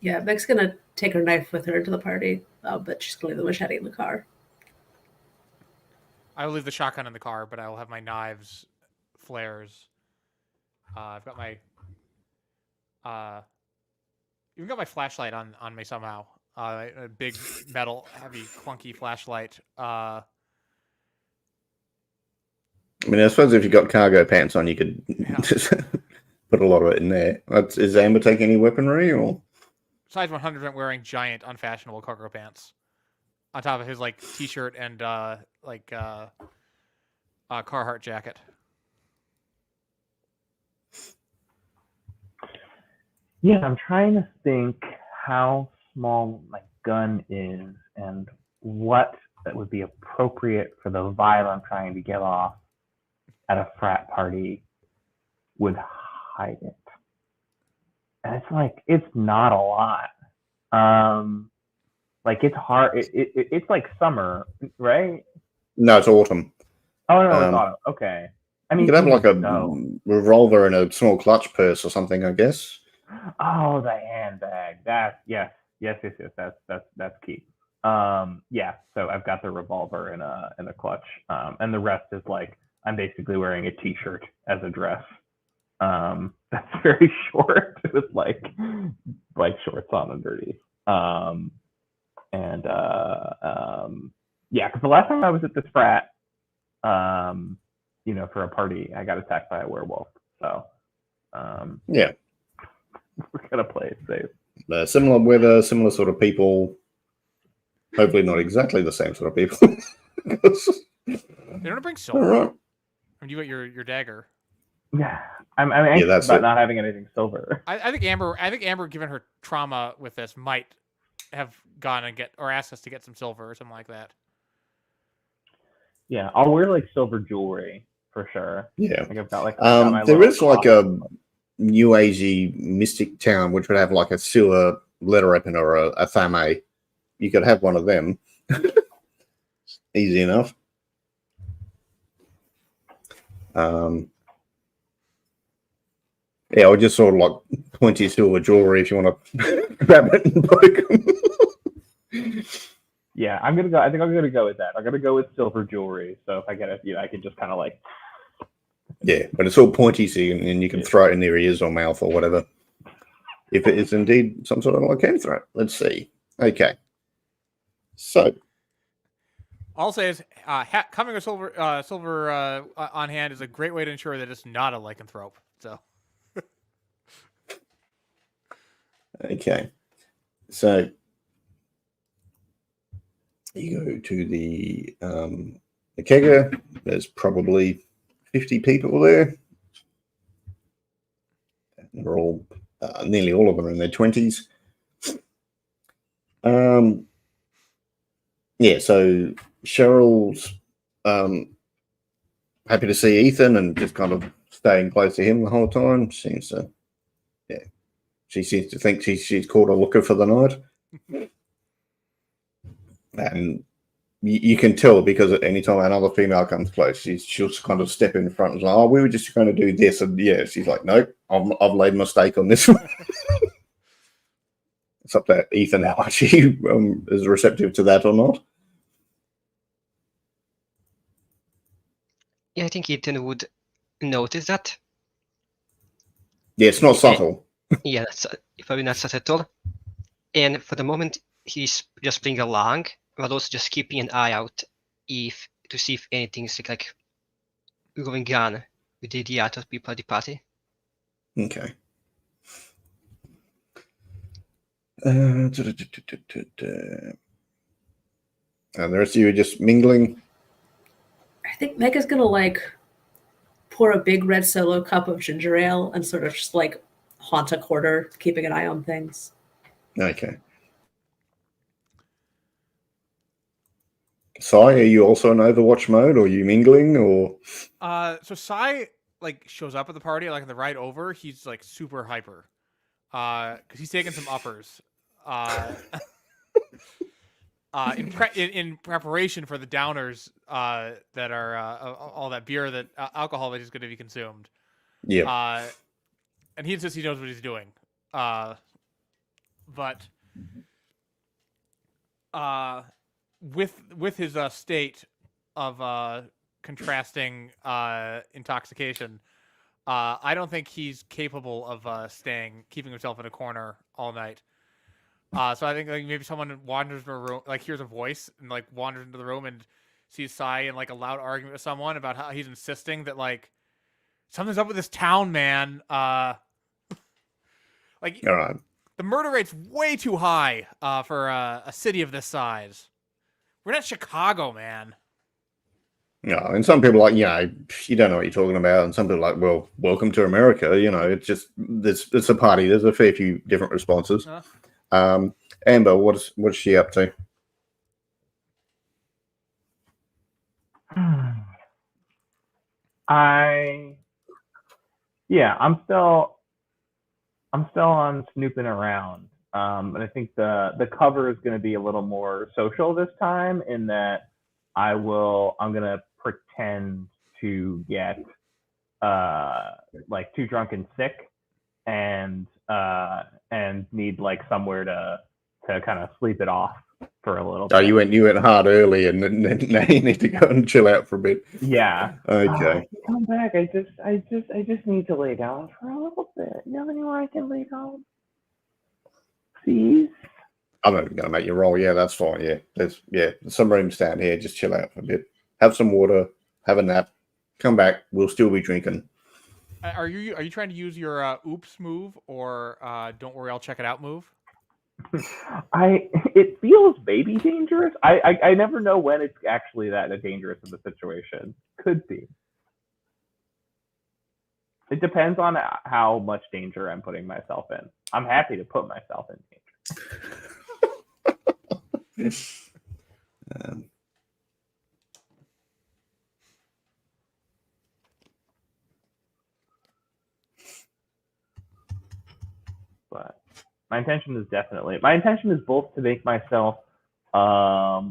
Yeah, Meg's going to take her knife with her to the party, but she's going to leave the machete in the car. I will leave the shotgun in the car, but I will have my knives, flares. I've got my even got my flashlight on me somehow. A big metal, heavy, clunky flashlight. I mean, I suppose if you got cargo pants on, you could just put a lot of it in there. Is Amber taking any weaponry, or? Besides 100% wearing giant, unfashionable cargo pants, on top of his like t-shirt and Carhartt jacket. Yeah, I'm trying to think how small my gun is and what that would be appropriate for the vibe I'm trying to get off at a frat party would hide it. And it's not a lot. It's hard. It's like summer, right? No, it's autumn. Oh no, it's autumn. Okay. I mean, you could have like a revolver and a small clutch purse or something, I guess. Oh, the handbag. Yes. That's key. So I've got the revolver and a clutch, and the rest is like I'm basically wearing a t-shirt as a dress. That's very short with like shorts on underneath. Yeah, because the last time I was at this frat, for a party, I got attacked by a werewolf. So Yeah. we're gonna play it safe. Similar weather, similar sort of people. Hopefully not exactly the same sort of people. They don't bring All silver. right. I mean, you got your dagger. Yeah, I'm anxious that's about it. not having anything silver. I think Amber, given her trauma with this, might have gone and asked us to get some silver or something like that. Yeah, I'll wear like silver jewelry for sure. Yeah. Like I've got my there little is like a new agey mystic town which would have like a sewer letter weapon or a thame. You could have one of them. Easy enough. Yeah, or just sort of like pointy silver jewelry if you want to grab it and poke them. Yeah, I think I'm gonna go with that. I'm gonna go with silver jewelry. So if I get it, I can just kind of like. Yeah, but it's all pointy, so you can throw it in their ears or mouth or whatever. If it is indeed some sort of like throw. Let's see. Okay. So. I'll say is coming with silver on hand is a great way to ensure that it's not a lycanthrope. So. Okay. So. You go to the kegger. There's probably 50 people there. They're all, nearly all of them are in their 20s. Yeah, so Cheryl's happy to see Ethan and just kind of staying close to him the whole time. She seems to think she's caught a looker for the night. And you can tell because at any time another female comes close, she'll kind of step in front and say, "Oh, we were just going to do this," and yeah, she's like, "Nope, I've laid a mistake on this one." It's up to Ethan how much he is receptive to that or not. Yeah, I think Ethan would notice that. Yeah, it's not subtle. Yeah, that's probably not subtle at all. And for the moment, he's just playing along, but also just keeping an eye out to see if anything's like going on with the other people at the party. Okay. And the rest of you are just mingling. I think Meg is gonna like pour a big red solo cup of ginger ale and sort of just like haunt a quarter, keeping an eye on things. Okay. Sai, are you also in Overwatch mode, or are you mingling, or? So Sai like shows up at the party like on the ride over. He's like super hyper, because he's taking some uppers, in preparation for the downers that are all that beer that alcohol that is going to be consumed. Yeah. And he insists he knows what he's doing. But with his state of contrasting intoxication, I don't think he's capable of keeping himself in a corner all night. So I think like maybe someone wanders into a room, like hears a voice and like wanders into the room and sees Sai in like a loud argument with someone about how he's insisting that like something's up with this town, man. Like All right. the murder rate's way too high for a city of this size. We're not Chicago, man. No, and some people are like, you don't know what you're talking about, and some people are like, well, welcome to America. It's just it's a party. There's a fair few different responses. Amber, what's she up to? I'm still on snooping around. And I think the cover is going to be a little more social this time in that I'm going to pretend to get like too drunk and sick and need like somewhere to kind of sleep it off for a little Oh, bit. you went hard early, and then now you need to go and chill out for a bit. Yeah. Okay. Come back. I just need to lay down for a little bit. You have anywhere I can lay down? Please. I'm not even going to make you roll. Yeah, that's fine. Yeah, there's some rooms down here. Just chill out for a bit. Have some water. Have a nap. Come back. We'll still be drinking. Are you trying to use your oops move or don't worry, I'll check it out move? It feels maybe dangerous. I never know when it's actually that dangerous of a situation. Could be. It depends on how much danger I'm putting myself in. I'm happy to put myself in danger. But my intention is both to make myself I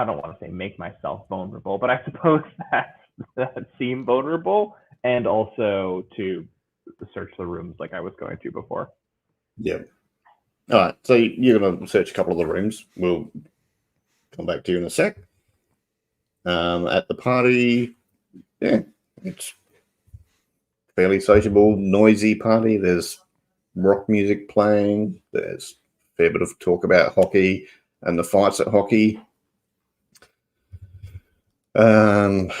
don't want to say make myself vulnerable, but I suppose that seem vulnerable, and also to search the rooms like I was going to before. Yeah. All right. So you're going to search a couple of the rooms. We'll come back to you in a sec. At the party, yeah, it's fairly sociable, noisy party. There's rock music playing. There's a fair bit of talk about hockey and the fights at hockey. What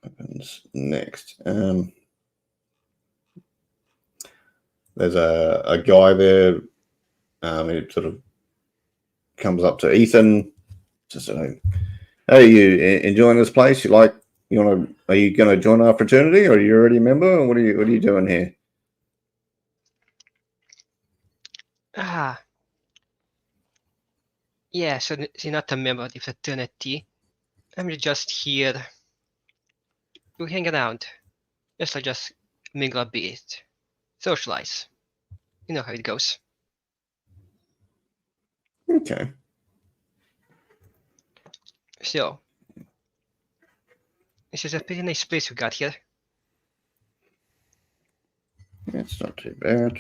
happens next? There's a guy there. He sort of comes up to Ethan. Just hey, are you enjoying this place? Are you going to join our fraternity, or are you already a member? Or what are you doing here? Yeah, so you're not a member of the fraternity. I'm just here to hang around. Just mingle a bit. Socialize. You know how it goes. Okay. So, this is a pretty nice place we got here. It's not too bad.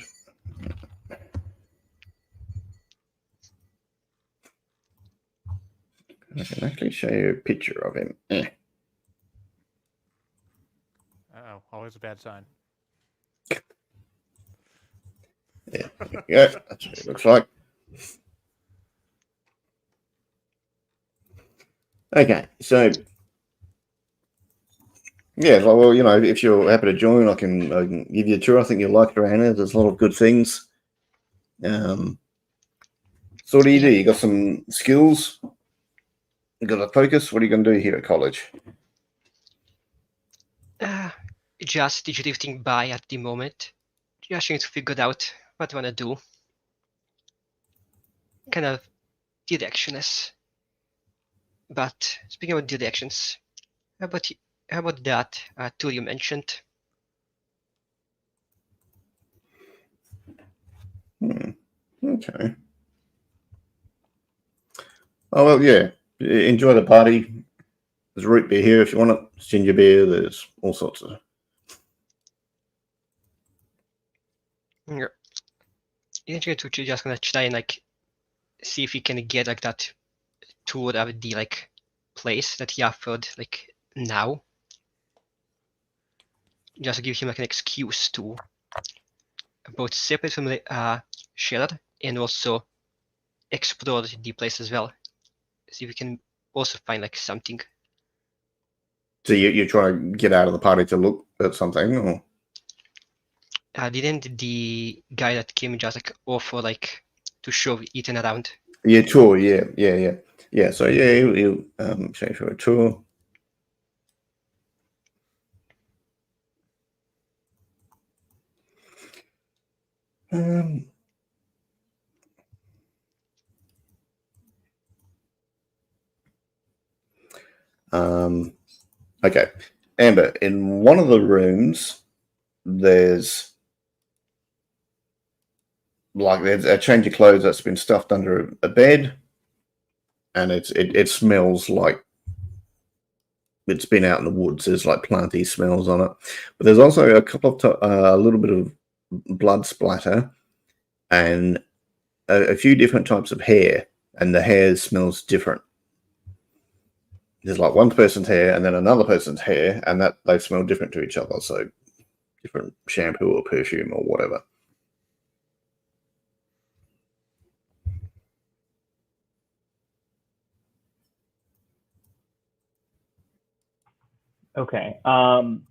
I can actually show you a picture of him. Oh, always a bad sign. Yeah, that's what it looks like. Okay, so yeah, well, if you're happy to join, I can give you a tour. I think you'll like it around here. There's a lot of good things. So what do? You got some skills? You got a focus? What are you going to do here at college? Just drifting by at the moment. Just trying to figure out what I want to do. Kind of directionless. But speaking about directions, how about that tool you mentioned? Okay. Oh well, yeah. Enjoy the party. There's root beer here if you want it. Ginger beer. There's all sorts of. Yeah. You're just gonna try and see if you can get that tour of the place that he offered now. Just give him an excuse to both separate from the shared and also explore the place as well. See if we can also find something. So you're trying to get out of the party to look at something, or? Didn't the guy that came just offer to show Ethan around? Yeah, tour. Yeah. So yeah, he'll show you for a tour. Okay, Amber. In one of the rooms, there's a change of clothes that's been stuffed under a bed, and it smells like it's been out in the woods. There's like planty smells on it, but there's also a couple of a little bit of blood splatter and a few different types of hair, and the hair smells different. There's like one person's hair and then another person's hair, and that they smell different to each other. So different shampoo or perfume or whatever. Okay. And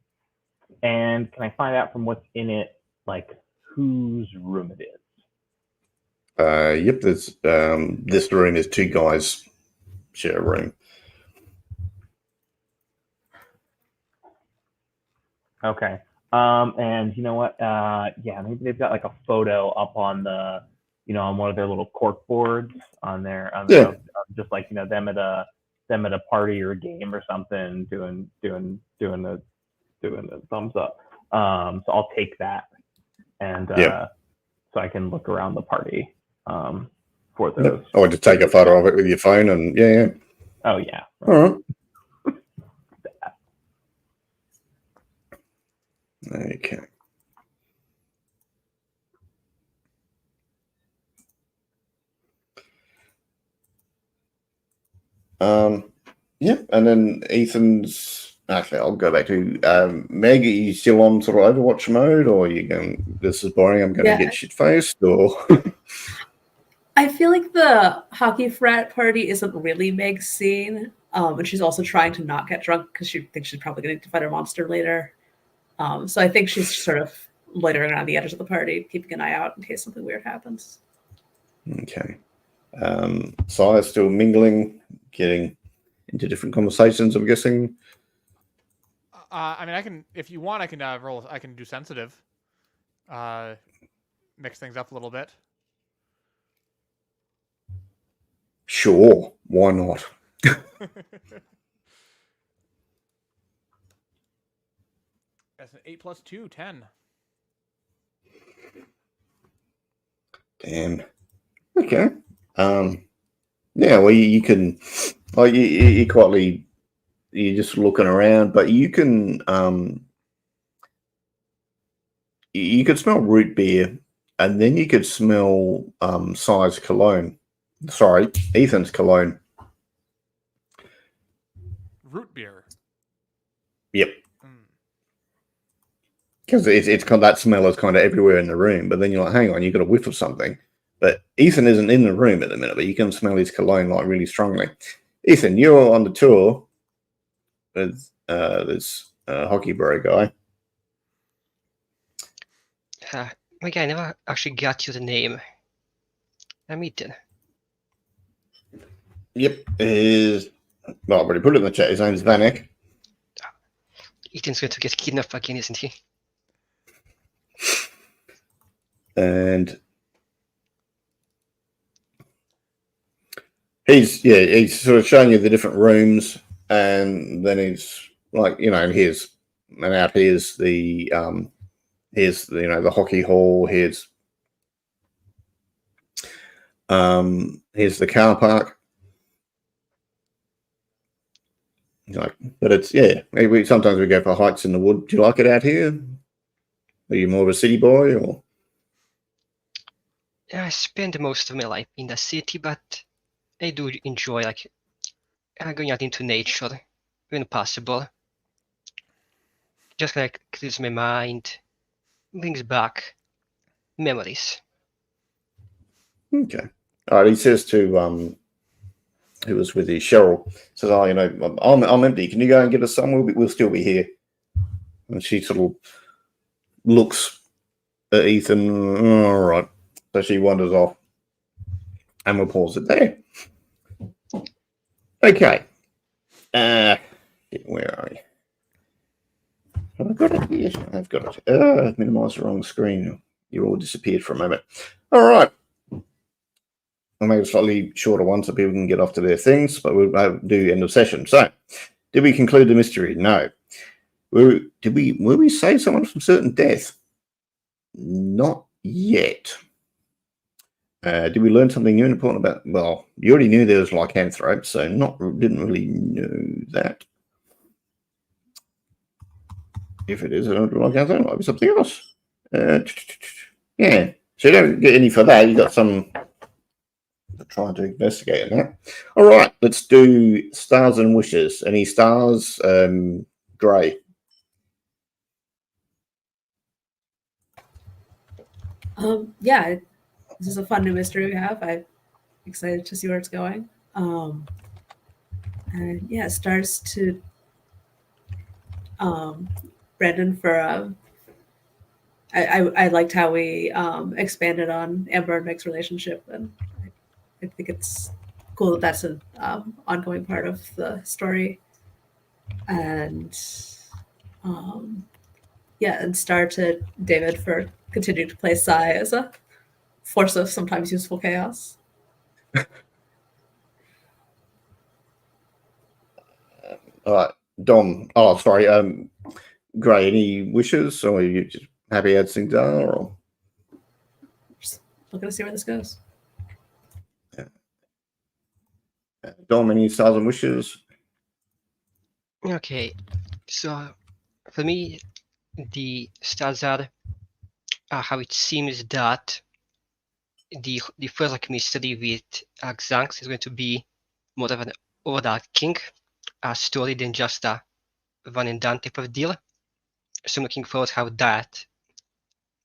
can I find out from what's in it, like whose room it is? Yep. There's this room is two guys share a room. Okay. And you know what? Yeah, maybe they've got like a photo up on the, on one of their little cork boards on their, just like them at a party or a game or something, doing the thumbs up. So I'll take that, and so I can look around the party for those. Or just take a photo of it with your phone, and yeah. Oh yeah. All right. Okay. Yeah, and then Ethan's. Actually, I'll go back to Meg. Are you still on sort of Overwatch mode, or are you going? This is boring. I'm going to get shit faced, or. I feel like the hockey frat party isn't really Meg's scene, and she's also trying to not get drunk because she thinks she's probably going to fight her monster later. So I think she's sort of loitering around the edges of the party, keeping an eye out in case something weird happens. Okay. Sire's still mingling, getting into different conversations, I'm guessing. I mean, I can, if you want, I can roll. I can do sensitive. Mix things up a little bit. Sure, why not? That's an 8 + 2, 10. Damn. Okay. Yeah. Well, you can, like, you quietly, you're just looking around, but you can, you could smell root beer, and then you could smell Si's cologne. Sorry, Ethan's cologne. Root beer. Yep. Because it's kind of, that smell is kind of everywhere in the room, but then you're like, hang on, you got a whiff of something. But Ethan isn't in the room at the minute, but you can smell his cologne like really strongly. Ethan, you're on the tour with this hockey bro guy. Okay, I never actually got you the name. Ethan. Yep, well, I've already put it in the chat. His name's Vanek. Ethan's going to get kidnapped again, isn't he? And he's sort of showing you the different rooms, and then he's like, here's the the hockey hall, here's the car park. Like, but it's sometimes we go for hikes in the wood. Do you like it out here? Are you more of a city boy, or? I spend most of my life in the city, but I do enjoy going out into nature when possible. Just clears my mind, brings back memories. Okay. All right. He says to who was with you, Cheryl, says, "Oh, I'm empty. Can you go and get us some? We'll still be here." And she sort of looks at Ethan. All right. So she wanders off, and we'll pause it there. Okay. Where are you? Have I got it? Yes, I've got it. I've minimized the wrong screen. You all disappeared for a moment. All right. I'll make a slightly shorter one so people can get off to their things, but we'll do end of session. So, did we conclude the mystery? No. Will we save someone from certain death? Not yet. Did we learn something new and important about? Well, you already knew there was lycanthropes, so didn't really know that. If it is, I don't like that. It might be something else. Yeah. So you don't get any for that. You got some trying to investigate that. All right. Let's do stars and wishes. Any stars? Gray. Yeah, this is a fun new mystery we have. I'm excited to see where it's going. And yeah, stars to Brandon for I liked how we expanded on Amber and Meg's relationship, and I think it's cool that that's an ongoing part of the story. And yeah, and star to David for continuing to play Sai as a force of sometimes useful chaos. All right. Dom. Oh, sorry. Gray. Any wishes, or are you just happy as things are? Or Just looking to see where this goes. Dom, any stars and wishes? Okay, so for me, the stars are how it seems that the first like mystery with Xanx is going to be more of an overarching story than just a one and done type of deal. So I'm looking forward to how that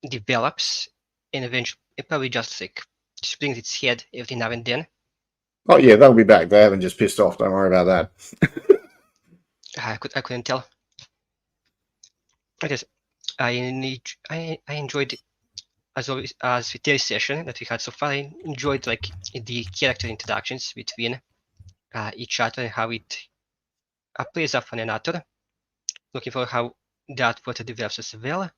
develops and eventually it probably just like springs its head every now and then. Oh yeah, they'll be back. They haven't just pissed off. Don't worry about that. I couldn't tell. I just I enjoyed as always as with today's session that we had so far. I enjoyed like the character interactions between each other and how it plays off one another. Looking for how that further develops as well.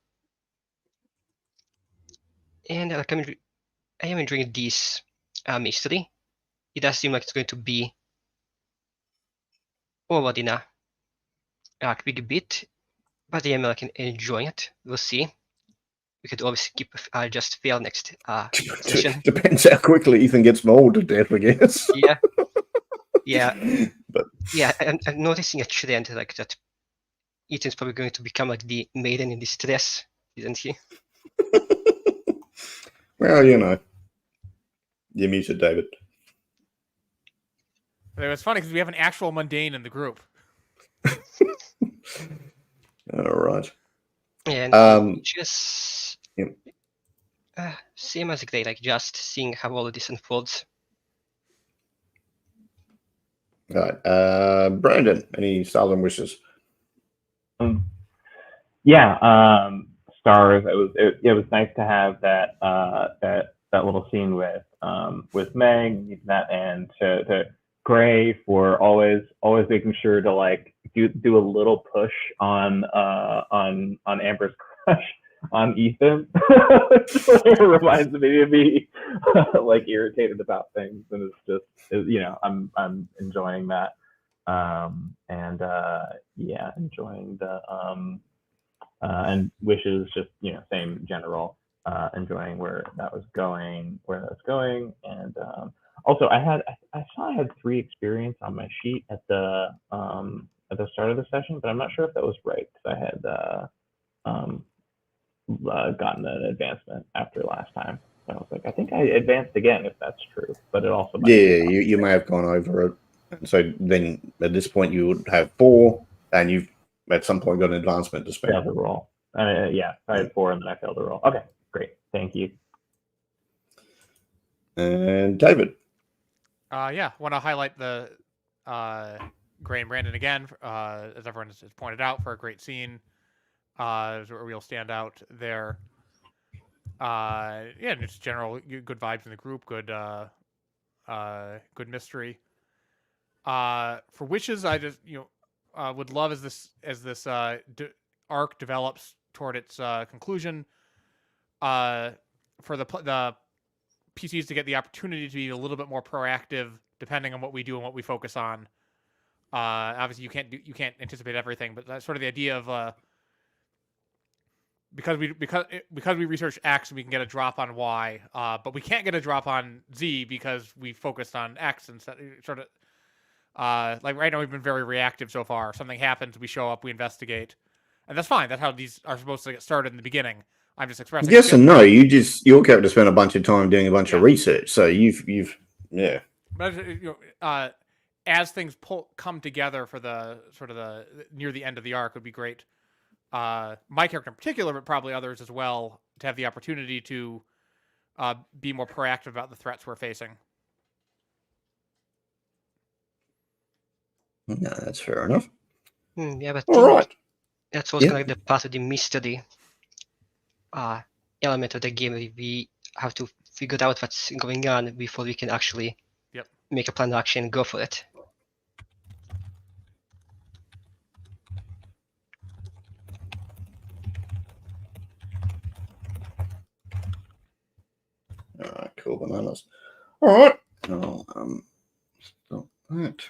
And like I am enjoying this mystery. It does seem like it's going to be over in a quick bit, but I am like enjoying it. We'll see. We could always keep just fail next session. Depends how quickly Ethan gets mauled to death, I guess. Yeah, yeah, But yeah. I'm noticing a trend like that. Ethan's probably going to become like the maiden in distress, isn't he? well, you know, you muted David. It was funny because we have an actual mundane in the group. All right. And just Yep. same as Gray, like just seeing how all of this unfolds. All right. Brandon, any stars and wishes? Yeah, stars. It was nice to have that that little scene with Meg, that, and to Gray for always making sure to like do a little push on Amber's crush on Ethan. It reminds me to be like irritated about things, and I'm enjoying that. Yeah, enjoying the and wishes, just same general, enjoying where that's going, and also I saw I had 3 experience on my sheet at the start of the session, but I'm not sure if that was right because I had gotten an advancement after last time. So I was like, I think I advanced again if that's true, but it also might you may have gone over it. So then at this point you would have 4, and you've at some point got an advancement to spend. failed the roll. Yeah, I had 4 and then I failed the roll. Okay, great, thank you. And David. Yeah, want to highlight the Gray and Brandon again, as everyone has pointed out, for a great scene. There's a real standout there. Yeah, just general good vibes in the group, good mystery. For wishes, I just would love as this arc develops toward its conclusion, for the PCs to get the opportunity to be a little bit more proactive, depending on what we do and what we focus on. Obviously, you can't anticipate everything, but that's sort of the idea of because we research X, we can get a drop on Y, but we can't get a drop on Z because we focused on X, and sort of like right now we've been very reactive so far. Something happens, we show up, we investigate. and that's fine. That's how these are supposed to get started in the beginning. I'm just expressing. Yes and no. Your character spent a bunch of time doing a bunch of research, so you've yeah. But as things come together for the near the end of the arc, would be great. My character in particular, but probably others as well, to have the opportunity to be more proactive about the threats we're facing. No, that's fair enough. Yeah, but All right. that's also kind of the part of the mystery element of the game. We have to figure out what's going on before we can actually make a plan of action and go for it. All right, cool bananas. All right. I'll stop that.